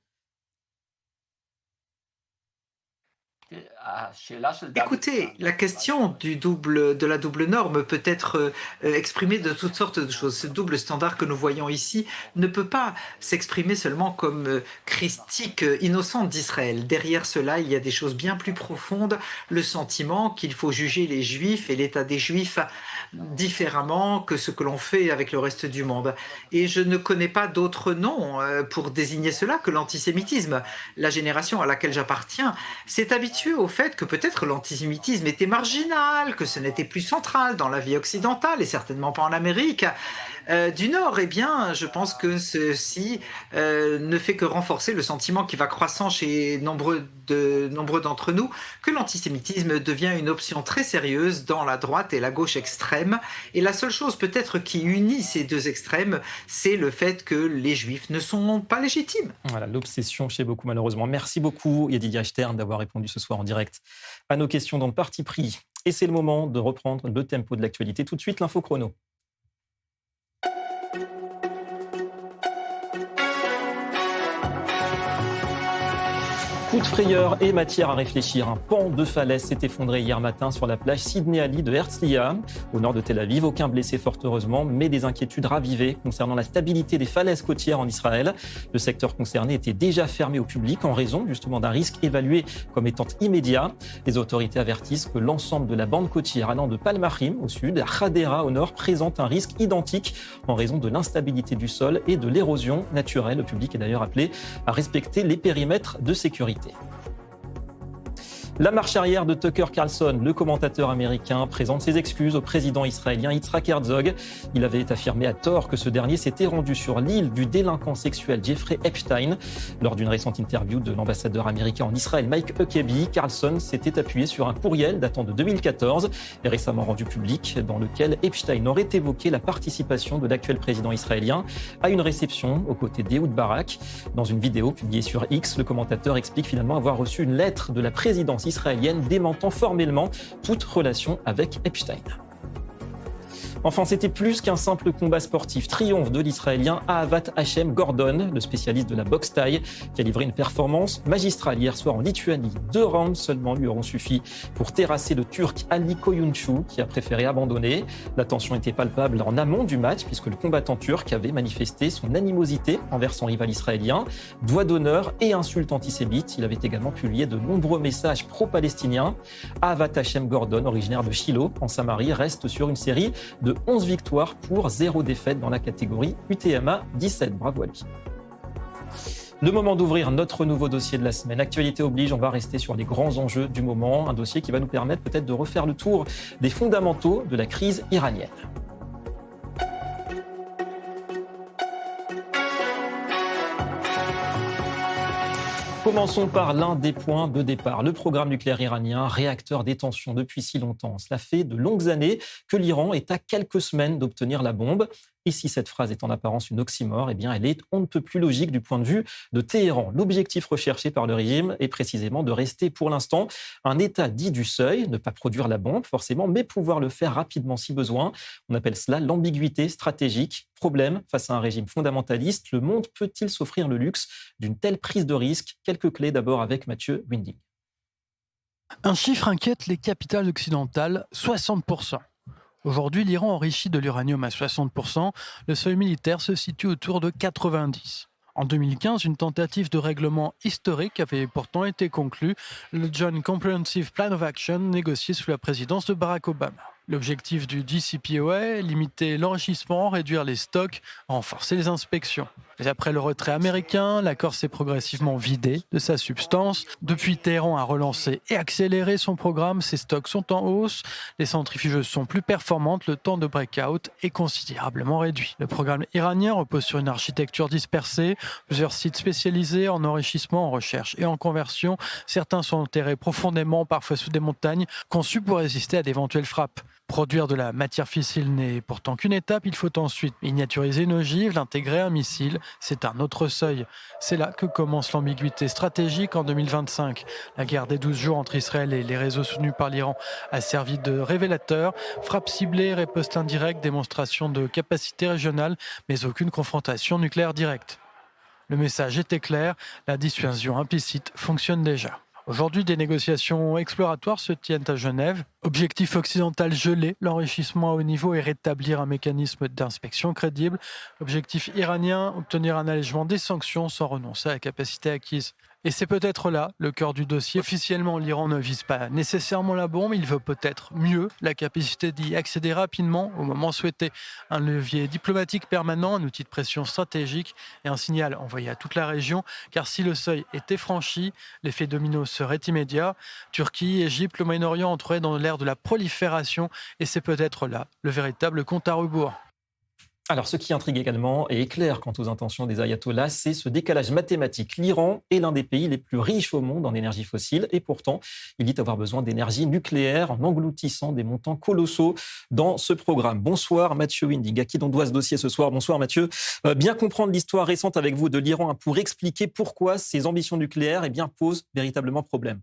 Écoutez, la question de la double norme peut être exprimée de toutes sortes de choses. Ce double standard que nous voyons ici ne peut pas s'exprimer seulement comme critique innocente d'Israël. Derrière cela, il y a des choses bien plus profondes, le sentiment qu'il faut juger les Juifs et l'état des Juifs différemment que ce que l'on fait avec le reste du monde. Et je ne connais pas d'autre nom pour désigner cela que l'antisémitisme. La génération à laquelle j'appartiens s'est habituée au fait que peut-être l'antisémitisme était marginal, que ce n'était plus central dans la vie occidentale et certainement pas en Amérique du Nord. Eh bien, je pense que ceci ne fait que renforcer le sentiment qui va croissant chez nombreux d'entre nous que l'antisémitisme devient une option très sérieuse dans la droite et la gauche extrême. Et la seule chose peut-être qui unit ces deux extrêmes, c'est le fait que les Juifs ne sont pas légitimes. Voilà, l'obsession chez beaucoup malheureusement. Merci beaucoup Yedidia Stern d'avoir répondu ce soir en direct à nos questions dans le Parti pris. Et c'est le moment de reprendre le tempo de l'actualité. Tout de suite, l'info chrono. Coup de frayeur et matière à réfléchir. Un pan de falaise s'est effondré hier matin sur la plage Sydney Ali de Herzliya, au nord de Tel Aviv. Aucun blessé fort heureusement, mais des inquiétudes ravivées concernant la stabilité des falaises côtières en Israël. Le secteur concerné était déjà fermé au public en raison justement d'un risque évalué comme étant immédiat. Les autorités avertissent que l'ensemble de la bande côtière allant de Palmachim au sud à Hadera au nord présente un risque identique en raison de l'instabilité du sol et de l'érosion naturelle. Le public est d'ailleurs appelé à respecter les périmètres de sécurité. La marche arrière de Tucker Carlson, le commentateur américain, présente ses excuses au président israélien Yitzhak Herzog. Il avait affirmé à tort que ce dernier s'était rendu sur l'île du délinquant sexuel Jeffrey Epstein. Lors d'une récente interview de l'ambassadeur américain en Israël, Mike Huckabee, Carlson s'était appuyé sur un courriel datant de 2014 et récemment rendu public, dans lequel Epstein aurait évoqué la participation de l'actuel président israélien à une réception aux côtés d'Ehud Barak. Dans une vidéo publiée sur X, le commentateur explique finalement avoir reçu une lettre de la présidence israélienne démentant formellement toute relation avec Epstein. Enfin, c'était plus qu'un simple combat sportif. Triomphe de l'Israélien Ahavat Hashem Gordon, le spécialiste de la boxe thaï, qui a livré une performance magistrale hier soir en Lituanie. 2 rounds seulement lui auront suffi pour terrasser le Turc Ali Koyuncu, qui a préféré abandonner. La tension était palpable en amont du match, puisque le combattant turc avait manifesté son animosité envers son rival israélien. Doigt d'honneur et insultes antisémites. Il avait également publié de nombreux messages pro-palestiniens. Ahavat Hashem Gordon, originaire de Shiloh, en Samarie, reste sur une série de 11 victoires pour 0 défaite dans la catégorie UTMA 17. Bravo à lui. Le moment d'ouvrir notre nouveau dossier de la semaine. Actualité oblige, on va rester sur les grands enjeux du moment. Un dossier qui va nous permettre peut-être de refaire le tour des fondamentaux de la crise iranienne. Commençons par l'un des points de départ. Le programme nucléaire iranien, réacteur des tensions depuis si longtemps. Cela fait de longues années que l'Iran est à quelques semaines d'obtenir la bombe. Et si cette phrase est en apparence une oxymore, eh bien elle est on ne peut plus logique du point de vue de Téhéran. L'objectif recherché par le régime est précisément de rester pour l'instant un état dit du seuil, ne pas produire la bombe forcément, mais pouvoir le faire rapidement si besoin. On appelle cela l'ambiguïté stratégique. Problème, face à un régime fondamentaliste, le monde peut-il s'offrir le luxe d'une telle prise de risque? Quelques clés d'abord avec Mathieu Winding. Un chiffre inquiète les capitales occidentales, 60%. Aujourd'hui, l'Iran enrichit de l'uranium à 60%, le seuil militaire se situe autour de 90%. En 2015, une tentative de règlement historique avait pourtant été conclue, le Joint Comprehensive Plan of Action négocié sous la présidence de Barack Obama. L'objectif du JCPOA, limiter l'enrichissement, réduire les stocks, renforcer les inspections. Mais après le retrait américain, l'accord s'est progressivement vidé de sa substance. Depuis, Téhéran a relancé et accéléré son programme. Ses stocks sont en hausse, les centrifugeuses sont plus performantes, le temps de breakout est considérablement réduit. Le programme iranien repose sur une architecture dispersée, plusieurs sites spécialisés en enrichissement, en recherche et en conversion. Certains sont enterrés profondément, parfois sous des montagnes, conçus pour résister à d'éventuelles frappes. Produire de la matière fissile n'est pourtant qu'une étape, il faut ensuite miniaturiser une ogive, l'intégrer à un missile, c'est un autre seuil. C'est là que commence l'ambiguïté stratégique en 2025. La guerre des 12 jours entre Israël et les réseaux soutenus par l'Iran a servi de révélateur. Frappe ciblée, riposte indirecte, démonstration de capacité régionale, mais aucune confrontation nucléaire directe. Le message était clair, la dissuasion implicite fonctionne déjà. Aujourd'hui, des négociations exploratoires se tiennent à Genève. Objectif occidental gelé, l'enrichissement à haut niveau et rétablir un mécanisme d'inspection crédible. Objectif iranien, obtenir un allègement des sanctions sans renoncer à la capacité acquise. Et c'est peut-être là le cœur du dossier. Officiellement, l'Iran ne vise pas nécessairement la bombe, il veut peut-être mieux la capacité d'y accéder rapidement au moment souhaité. Un levier diplomatique permanent, un outil de pression stratégique et un signal envoyé à toute la région. Car si le seuil était franchi, l'effet domino serait immédiat. Turquie, Égypte, le Moyen-Orient entraient dans l'ère de la prolifération et c'est peut-être là le véritable compte à rebours. Alors, ce qui intrigue également et est clair quant aux intentions des ayatollahs, c'est ce décalage mathématique. L'Iran est l'un des pays les plus riches au monde en énergie fossile et pourtant, il dit avoir besoin d'énergie nucléaire en engloutissant des montants colossaux dans ce programme. Bonsoir Mathieu Winding, à qui l'on doit ce dossier ce soir. Bonsoir Mathieu. Bien comprendre l'histoire récente avec vous de l'Iran pour expliquer pourquoi ses ambitions nucléaires posent véritablement problème.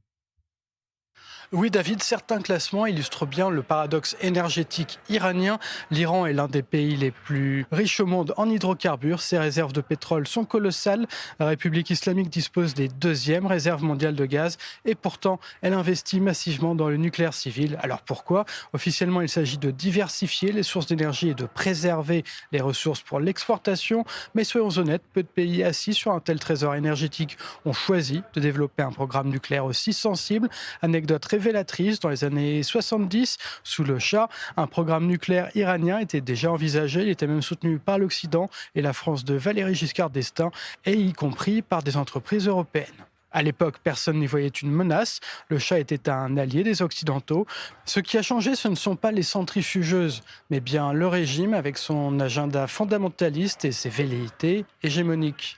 Oui, David, certains classements illustrent bien le paradoxe énergétique iranien. L'Iran est l'un des pays les plus riches au monde en hydrocarbures. Ses réserves de pétrole sont colossales. La République islamique dispose des deuxièmes réserves mondiales de gaz et pourtant, elle investit massivement dans le nucléaire civil. Alors pourquoi? Officiellement, il s'agit de diversifier les sources d'énergie et de préserver les ressources pour l'exportation. Mais soyons honnêtes, peu de pays assis sur un tel trésor énergétique ont choisi de développer un programme nucléaire aussi sensible. Anecdote révélatrice, dans les années 70, sous le Shah, un programme nucléaire iranien était déjà envisagé. Il était même soutenu par l'Occident et la France de Valéry Giscard d'Estaing, et y compris par des entreprises européennes. À l'époque, personne n'y voyait une menace. Le Shah était un allié des Occidentaux. Ce qui a changé, ce ne sont pas les centrifugeuses, mais bien le régime avec son agenda fondamentaliste et ses velléités hégémoniques.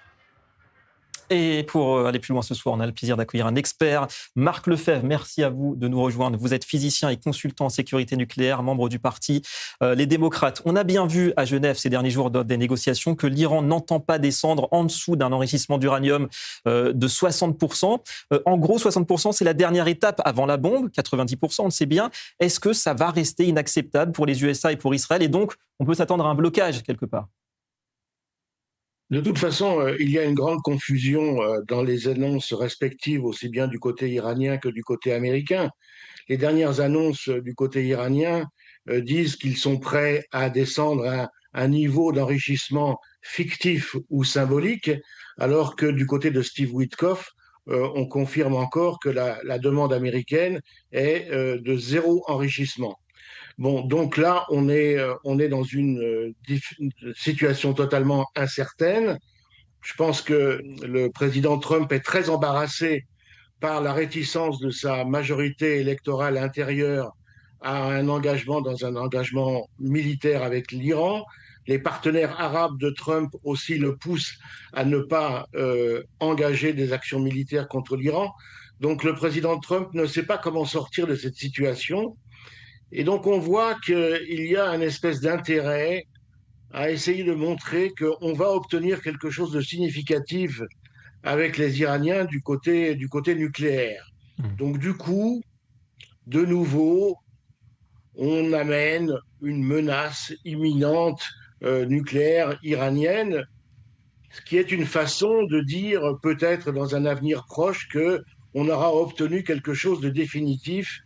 Et pour aller plus loin ce soir, on a le plaisir d'accueillir un expert, Marc Lefebvre. Merci à vous de nous rejoindre. Vous êtes physicien et consultant en sécurité nucléaire, membre du parti Les Démocrates. On a bien vu à Genève ces derniers jours des négociations que l'Iran n'entend pas descendre en dessous d'un enrichissement d'uranium de 60%. En gros, 60%, c'est la dernière étape avant la bombe. 90%, on le sait bien. Est-ce que ça va rester inacceptable pour les USA et pour Israël? Et donc, on peut s'attendre à un blocage quelque part? De toute façon, il y a une grande confusion dans les annonces respectives, aussi bien du côté iranien que du côté américain. Les dernières annonces du côté iranien disent qu'ils sont prêts à descendre à un niveau d'enrichissement fictif ou symbolique, alors que du côté de Steve Witkoff, on confirme encore que la demande américaine est de zéro enrichissement. Bon, donc là, on est dans une situation totalement incertaine. Je pense que le président Trump est très embarrassé par la réticence de sa majorité électorale intérieure à un engagement dans un engagement militaire avec l'Iran. Les partenaires arabes de Trump aussi le poussent à ne pas engager des actions militaires contre l'Iran. Donc le président Trump ne sait pas comment sortir de cette situation. Et donc on voit qu'il y a une espèce d'intérêt à essayer de montrer qu'on va obtenir quelque chose de significatif avec les Iraniens du côté nucléaire. Donc du coup, de nouveau, on amène une menace imminente nucléaire iranienne, ce qui est une façon de dire peut-être dans un avenir proche qu'on aura obtenu quelque chose de définitif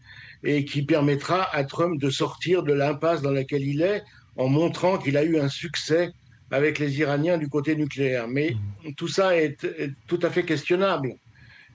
et qui permettra à Trump de sortir de l'impasse dans laquelle il est en montrant qu'il a eu un succès avec les Iraniens du côté nucléaire. Mais tout ça est tout à fait questionnable.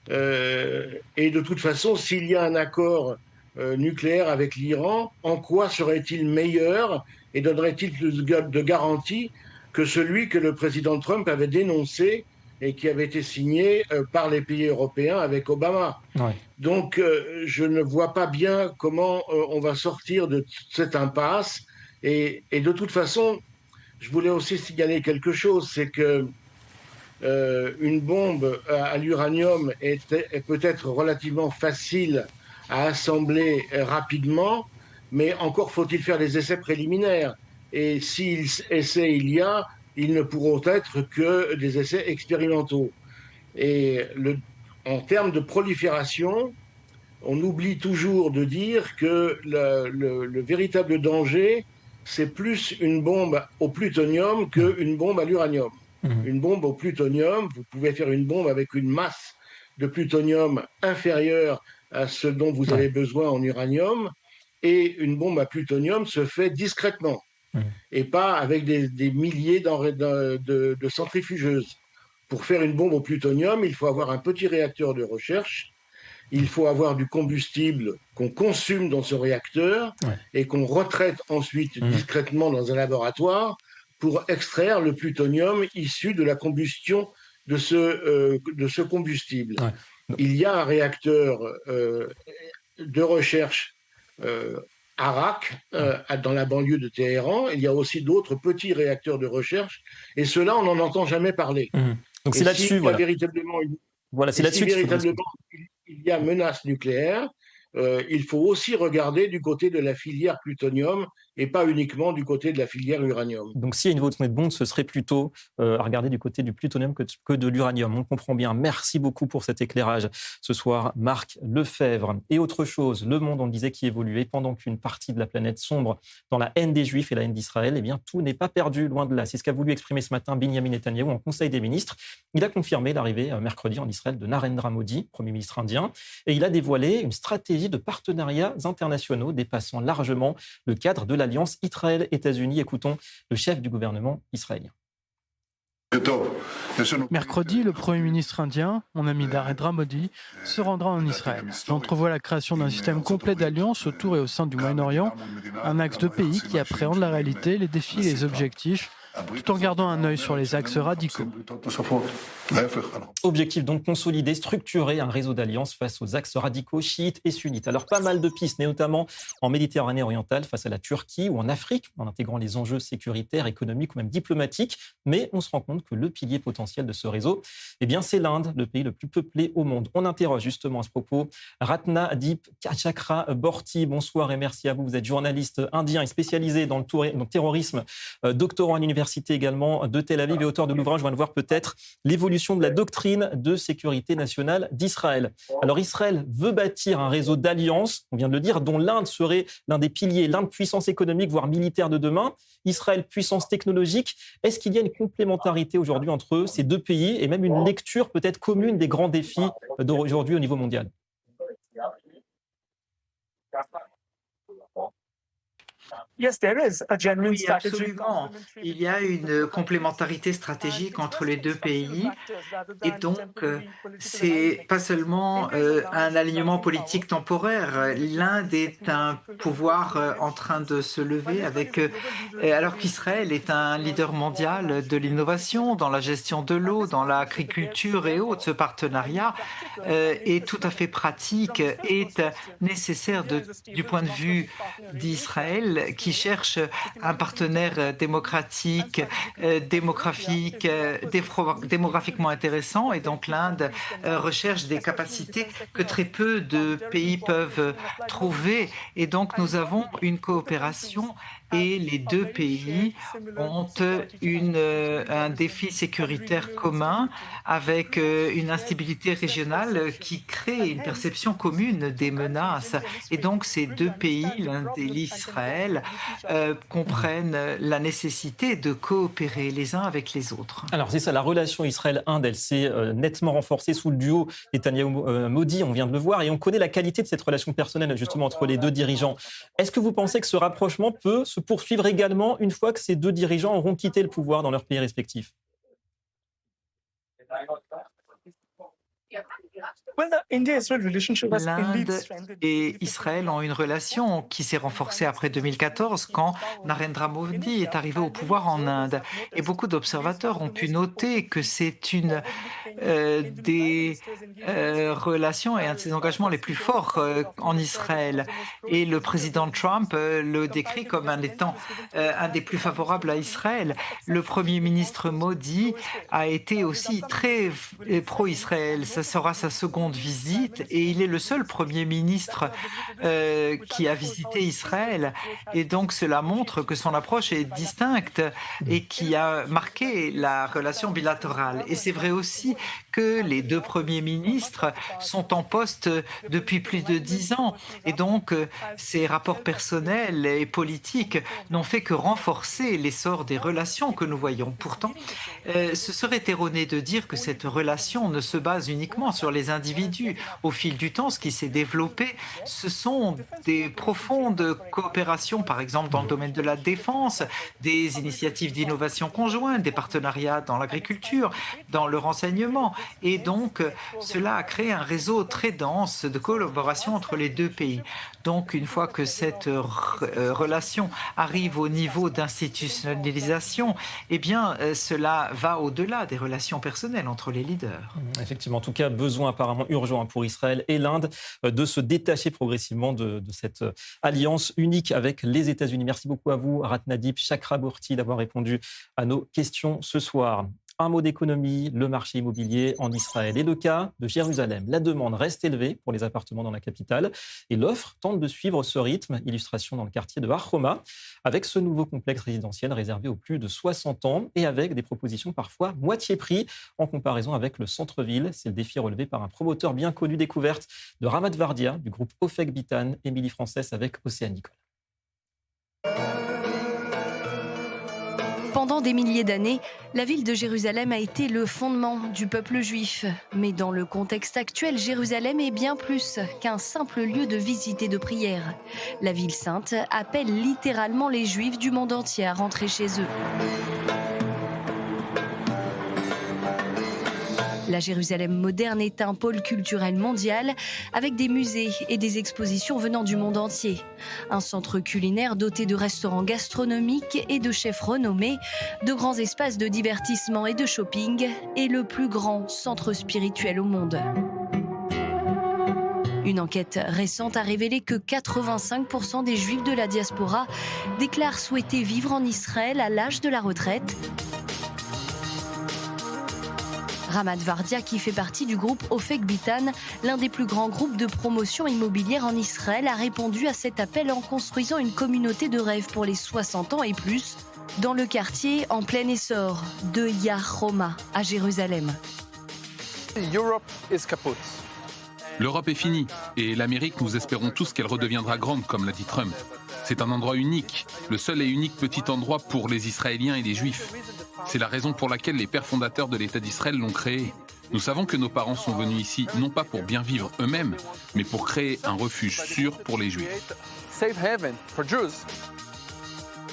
Et de toute façon, s'il y a un accord nucléaire avec l'Iran, en quoi serait-il meilleur et donnerait-il plus de garanties que celui que le président Trump avait dénoncé et qui avait été signé par les pays européens avec Obama. Ouais. Donc, je ne vois pas bien comment on va sortir de cette impasse. Et de toute façon, je voulais aussi signaler quelque chose, c'est que une bombe à l'uranium est peut-être relativement facile à assembler rapidement, mais encore faut-il faire des essais préliminaires. Et si essais il y a, ils ne pourront être que des essais expérimentaux. Et en termes de prolifération, on oublie toujours de dire que le véritable danger, c'est plus une bombe au plutonium qu'une bombe à l'uranium. Une bombe au plutonium, vous pouvez faire une bombe avec une masse de plutonium inférieure à ce dont vous avez besoin en uranium, et une bombe à plutonium se fait discrètement, et pas avec des milliers de centrifugeuses. Pour faire une bombe au plutonium, il faut avoir un petit réacteur de recherche, il faut avoir du combustible qu'on consomme dans ce réacteur et qu'on retraite ensuite discrètement dans un laboratoire pour extraire le plutonium issu de la combustion de ce combustible. Ouais. Il y a un réacteur de recherche Arak dans la banlieue de Téhéran. Il y a aussi d'autres petits réacteurs de recherche, et ceux-là, on n'en entend jamais parler. Donc c'est là-dessus, voilà. Véritablement, il y a menace nucléaire, il faut aussi regarder du côté de la filière plutonium et pas uniquement du côté de la filière uranium. Donc s'il y a une volonté de bombe, ce serait plutôt à regarder du côté du plutonium que de l'uranium. On comprend bien. Merci beaucoup pour cet éclairage ce soir, Marc Lefebvre. Et autre chose, le monde, on le disait, qui évoluait pendant qu'une partie de la planète sombre dans la haine des Juifs et la haine d'Israël, eh bien tout n'est pas perdu, loin de là. C'est ce qu'a voulu exprimer ce matin Benjamin Netanyahou en Conseil des ministres. Il a confirmé l'arrivée mercredi en Israël de Narendra Modi, Premier ministre indien, et il a dévoilé une stratégie de partenariats internationaux dépassant largement le cadre de l'alliance Israël-États-Unis. Écoutons le chef du gouvernement israélien. Mercredi, le Premier ministre indien, mon ami Narendra Modi, se rendra en Israël. J'entrevois la création d'un système complet d'alliances autour et au sein du Moyen-Orient, un axe de pays qui appréhende la réalité, les défis et les objectifs, tout en gardant un œil sur les axes radicaux. Objectif donc consolider, structurer un réseau d'alliances face aux axes radicaux chiites et sunnites. Alors pas mal de pistes, notamment en Méditerranée orientale face à la Turquie ou en Afrique, en intégrant les enjeux sécuritaires, économiques ou même diplomatiques. Mais on se rend compte que le pilier potentiel de ce réseau, eh bien, c'est l'Inde, le pays le plus peuplé au monde. On interroge justement à ce propos Ratna Deep Chakraborty. Bonsoir et merci à vous. Vous êtes journaliste indien et spécialisé dans le terrorisme, doctorant à l'université également de Tel Aviv et auteur de l'ouvrage « On va voir peut-être l'évolution de la doctrine de sécurité nationale d'Israël ». Alors Israël veut bâtir un réseau d'alliances, on vient de le dire, dont l'Inde serait l'un des piliers, l'Inde puissance économique, voire militaire de demain, Israël puissance technologique. Est-ce qu'il y a une complémentarité aujourd'hui entre ces deux pays et même une lecture peut-être commune des grands défis d'aujourd'hui au niveau mondial ? Oui, absolument. Il y a une complémentarité stratégique entre les deux pays et donc c'est pas seulement un alignement politique temporaire. L'Inde est un pouvoir en train de se lever alors qu'Israël est un leader mondial de l'innovation dans la gestion de l'eau, dans l'agriculture et autres. Ce partenariat est tout à fait pratique, est nécessaire du point de vue d'Israël qui cherche un partenaire démographiquement intéressant et donc l'Inde recherche des capacités que très peu de pays peuvent trouver et donc nous avons une coopération et les deux pays ont un défi sécuritaire commun avec une instabilité régionale qui crée une perception commune des menaces. Et donc ces deux pays, l'Inde et l'Israël, comprennent la nécessité de coopérer les uns avec les autres. Alors c'est ça, la relation Israël-Inde, elle s'est nettement renforcée sous le duo Netanyahou-Modi, on vient de le voir, et on connaît la qualité de cette relation personnelle justement entre les deux dirigeants. Est-ce que vous pensez que ce rapprochement peut se poursuivre également une fois que ces deux dirigeants auront quitté le pouvoir dans leurs pays respectifs? L'Inde et Israël ont une relation qui s'est renforcée après 2014 quand Narendra Modi est arrivé au pouvoir en Inde. Et beaucoup d'observateurs ont pu noter que c'est une des relations et un de ses engagements les plus forts en Israël. Et le président Trump le décrit comme un des plus favorables à Israël. Le Premier ministre Modi a été aussi très pro-Israël. Ça sera sa seconde visite et il est le seul Premier ministre qui a visité Israël. Et donc cela montre que son approche est distincte et qui a marqué la relation bilatérale. Et c'est vrai aussi que les deux premiers ministres sont en poste depuis plus de 10 ans. Et donc ces rapports personnels et politiques n'ont fait que renforcer l'essor des relations que nous voyons. Pourtant, ce serait erroné de dire que cette relation ne se base uniquement sur les individus. Au fil du temps, ce qui s'est développé, ce sont des profondes coopérations, par exemple dans le domaine de la défense, des initiatives d'innovation conjointe, des partenariats dans l'agriculture, dans le renseignement. Et donc, cela a créé un réseau très dense de collaboration entre les deux pays. Donc, une fois que cette relation arrive au niveau d'institutionnalisation, eh bien, cela va au-delà des relations personnelles entre les leaders. Effectivement, en tout cas, besoin apparemment urgent pour Israël et l'Inde de se détacher progressivement de cette alliance unique avec les États-Unis. Merci beaucoup à vous, Ratnadeep Chakraborty, d'avoir répondu à nos questions ce soir. Un mot d'économie, le marché immobilier en Israël et le cas de Jérusalem. La demande reste élevée pour les appartements dans la capitale et l'offre tente de suivre ce rythme. Illustration dans le quartier de Har Homa avec ce nouveau complexe résidentiel réservé aux plus de 60 ans et avec des propositions parfois moitié prix en comparaison avec le centre-ville. C'est le défi relevé par un promoteur bien connu, découverte de Ramat Vardia du groupe Ofek Bitan, Émilie Frances avec Océane Nicole. Pendant des milliers d'années, la ville de Jérusalem a été le fondement du peuple juif. Mais dans le contexte actuel, Jérusalem est bien plus qu'un simple lieu de visite et de prière. La ville sainte appelle littéralement les Juifs du monde entier à rentrer chez eux. La Jérusalem moderne est un pôle culturel mondial avec des musées et des expositions venant du monde entier. Un centre culinaire doté de restaurants gastronomiques et de chefs renommés, de grands espaces de divertissement et de shopping et le plus grand centre spirituel au monde. Une enquête récente a révélé que 85% des Juifs de la diaspora déclarent souhaiter vivre en Israël à l'âge de la retraite. Ramat Vardia, qui fait partie du groupe Ofek Bitan, l'un des plus grands groupes de promotion immobilière en Israël, a répondu à cet appel en construisant une communauté de rêve pour les 60 ans et plus dans le quartier en plein essor de Har Homa à Jérusalem. L'Europe est finie et l'Amérique, nous espérons tous qu'elle redeviendra grande, comme l'a dit Trump. C'est un endroit unique, le seul et unique petit endroit pour les Israéliens et les Juifs. C'est la raison pour laquelle les pères fondateurs de l'État d'Israël l'ont créé. Nous savons que nos parents sont venus ici non pas pour bien vivre eux-mêmes, mais pour créer un refuge sûr pour les Juifs.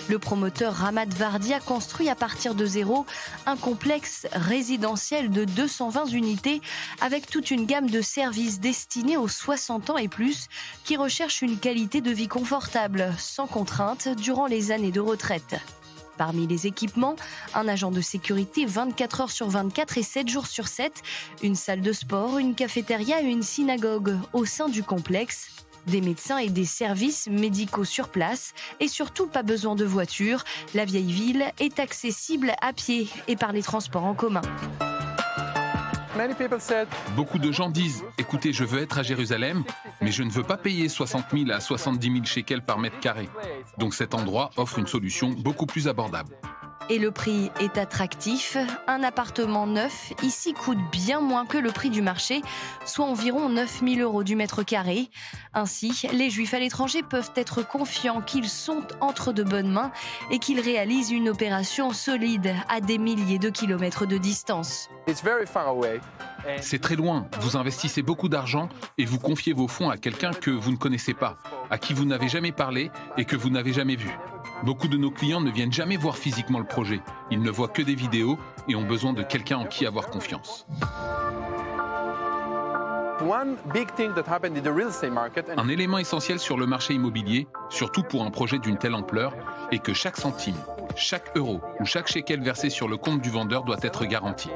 Le promoteur Ramad Vardi a construit à partir de zéro un complexe résidentiel de 220 unités avec toute une gamme de services destinés aux 60 ans et plus qui recherchent une qualité de vie confortable, sans contrainte, durant les années de retraite. Parmi les équipements, un agent de sécurité 24 heures sur 24 et 7 jours sur 7, une salle de sport, une cafétéria et une synagogue au sein du complexe, des médecins et des services médicaux sur place et surtout pas besoin de voiture. La vieille ville est accessible à pied et par les transports en commun. Beaucoup de gens disent « Écoutez, je veux être à Jérusalem, mais je ne veux pas payer 60 000 à 70 000 shekels par mètre carré. » Donc cet endroit offre une solution beaucoup plus abordable. Et le prix est attractif. Un appartement neuf ici coûte bien moins que le prix du marché, soit environ 9 000 € du mètre carré. Ainsi, les Juifs à l'étranger peuvent être confiants qu'ils sont entre de bonnes mains et qu'ils réalisent une opération solide à des milliers de kilomètres de distance. C'est très loin, vous investissez beaucoup d'argent et vous confiez vos fonds à quelqu'un que vous ne connaissez pas, à qui vous n'avez jamais parlé et que vous n'avez jamais vu. Beaucoup de nos clients ne viennent jamais voir physiquement le projet. Ils ne voient que des vidéos et ont besoin de quelqu'un en qui avoir confiance. Un élément essentiel sur le marché immobilier, surtout pour un projet d'une telle ampleur, est que chaque centime, chaque euro ou chaque shekel versé sur le compte du vendeur doit être garanti.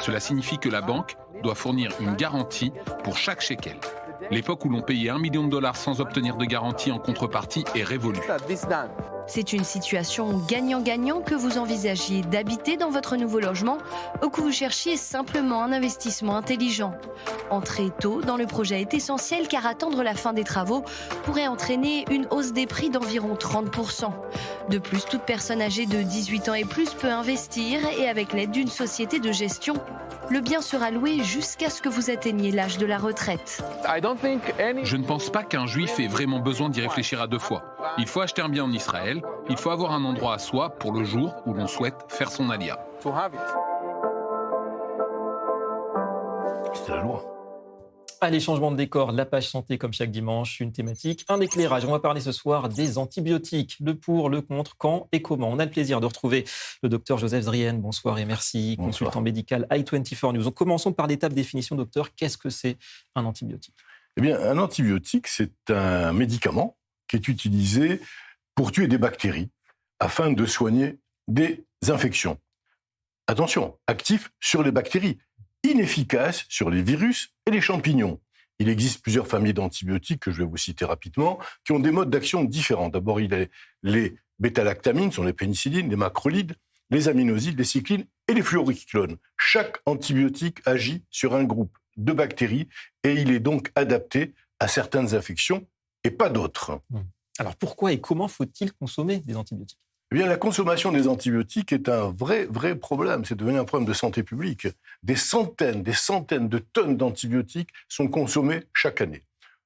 Cela signifie que la banque doit fournir une garantie pour chaque shekel. L'époque où l'on payait $1 million sans obtenir de garantie en contrepartie est révolue. C'est une situation gagnant-gagnant que vous envisagiez d'habiter dans votre nouveau logement ou que vous cherchiez simplement un investissement intelligent. Entrer tôt dans le projet est essentiel car attendre la fin des travaux pourrait entraîner une hausse des prix d'environ 30%. De plus, toute personne âgée de 18 ans et plus peut investir et avec l'aide d'une société de gestion, le bien sera loué jusqu'à ce que vous atteigniez l'âge de la retraite. Je ne pense pas qu'un juif ait vraiment besoin d'y réfléchir à deux fois. Il faut acheter un bien en Israël, il faut avoir un endroit à soi pour le jour où l'on souhaite faire son alia. C'est la loi. Allez, changement de décor, la page santé comme chaque dimanche, une thématique, un éclairage. On va parler ce soir des antibiotiques, le pour, le contre, quand et comment. On a le plaisir de retrouver le docteur Joseph Zrien. Bonsoir et merci, Bonsoir. Consultant médical i24 News. Commençons par l'étape définition, docteur. Qu'est-ce que c'est un antibiotique ? Eh bien, un antibiotique, c'est un médicament qui est utilisé pour tuer des bactéries afin de soigner des infections. Attention, actif sur les bactéries, inefficace sur les virus et les champignons. Il existe plusieurs familles d'antibiotiques que je vais vous citer rapidement, qui ont des modes d'action différents. D'abord, il y a les bêta-lactamines, sont les pénicillines, les macrolides, les aminosides, les cyclines et les fluoroquinolones. Chaque antibiotique agit sur un groupe de bactéries et il est donc adapté à certaines infections et pas d'autres. Alors pourquoi et comment faut-il consommer des antibiotiques ? Eh bien, la consommation des antibiotiques est un vrai problème. C'est devenu un problème de santé publique. Des centaines de tonnes d'antibiotiques sont consommées chaque année.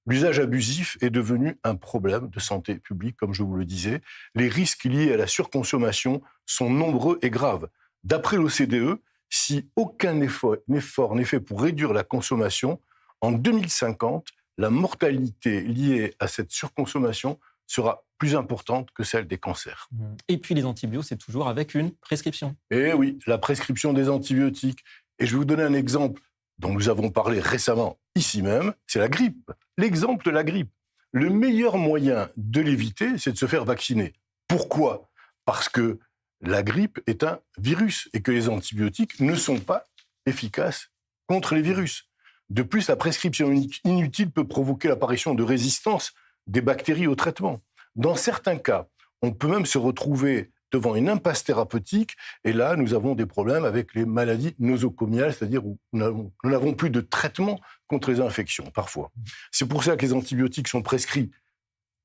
L'usage abusif est devenu un problème de santé publique, comme je vous le disais. Les risques liés à la surconsommation sont nombreux et graves. D'après l'OCDE, si aucun effort n'est fait pour réduire la consommation, en 2050, la mortalité liée à cette surconsommation sera plus importante que celle des cancers. Et puis les antibiotiques, c'est toujours avec une prescription. Eh oui, la prescription des antibiotiques. Et je vais vous donner un exemple dont nous avons parlé récemment ici même, c'est la grippe. L'exemple de la grippe. Le meilleur moyen de l'éviter, c'est de se faire vacciner. Pourquoi ? Parce que la grippe est un virus et que les antibiotiques ne sont pas efficaces contre les virus. De plus, la prescription inutile peut provoquer l'apparition de résistance des bactéries au traitement. Dans certains cas, on peut même se retrouver devant une impasse thérapeutique, et là, nous avons des problèmes avec les maladies nosocomiales, c'est-à-dire où nous n'avons plus de traitement contre les infections, parfois. C'est pour ça que les antibiotiques sont prescrits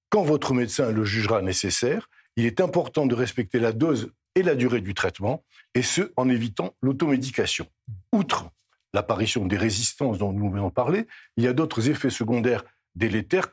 quand votre médecin le jugera nécessaire. Il est important de respecter la dose et la durée du traitement, et ce, en évitant l'automédication. Outre l'apparition des résistances dont nous venons de parler, il y a d'autres effets secondaires délétères,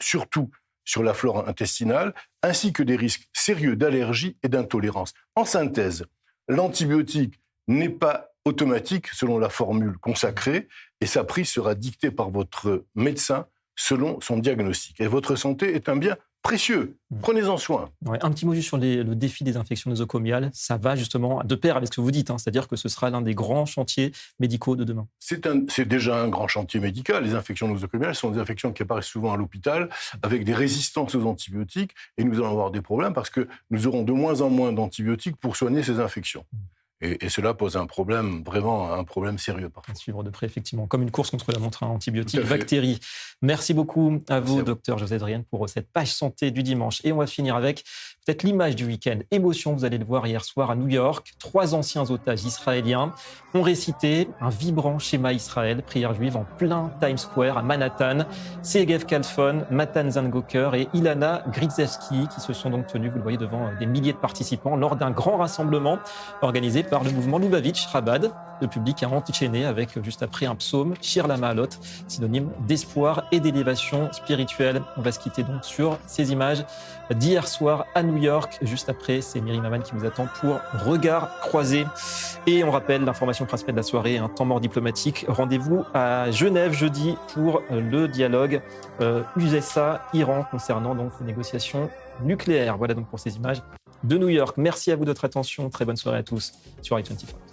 surtout sur la flore intestinale, ainsi que des risques sérieux d'allergie et d'intolérance. En synthèse, l'antibiotique n'est pas automatique selon la formule consacrée et sa prise sera dictée par votre médecin selon son diagnostic. Et votre santé est un bien précieux. Prenez-en soin. Ouais, un petit mot juste sur le défi des infections nosocomiales. Ça va justement de pair avec ce que vous dites, c'est-à-dire que ce sera l'un des grands chantiers médicaux de demain. C'est déjà un grand chantier médical. Les infections nosocomiales sont des infections qui apparaissent souvent à l'hôpital avec des résistances aux antibiotiques et nous allons avoir des problèmes parce que nous aurons de moins en moins d'antibiotiques pour soigner ces infections. Et cela pose un problème, vraiment un problème sérieux parfois. À suivre de près, effectivement, comme une course contre la montre antibiotique, bactéries. Merci beaucoup à vous, docteur José Drienne, pour cette page santé du dimanche. Et on va finir avec peut-être l'image du week-end. Émotion, vous allez le voir hier soir à New York. 3 anciens otages israéliens ont récité un vibrant schéma Israël, prière juive en plein Times Square à Manhattan. Segev Kalfon, Matan Zangoker et Ilana Gridzewski qui se sont donc tenus, vous le voyez, devant des milliers de participants lors d'un grand rassemblement organisé par le mouvement Lubavitch Chabad. Le public a enchaîné avec, juste après, un psaume, Shir Lamalot, synonyme d'espoir et d'élévation spirituelle. On va se quitter donc sur ces images d'hier soir à New York. Juste après, c'est Myriam Aman qui vous attend pour Regard croisé. Et on rappelle l'information principale de la soirée, un temps mort diplomatique. Rendez-vous à Genève jeudi pour le dialogue USA-Iran concernant donc les négociations nucléaires. Voilà donc pour ces images de New York. Merci à vous de votre attention. Très bonne soirée à tous sur i24.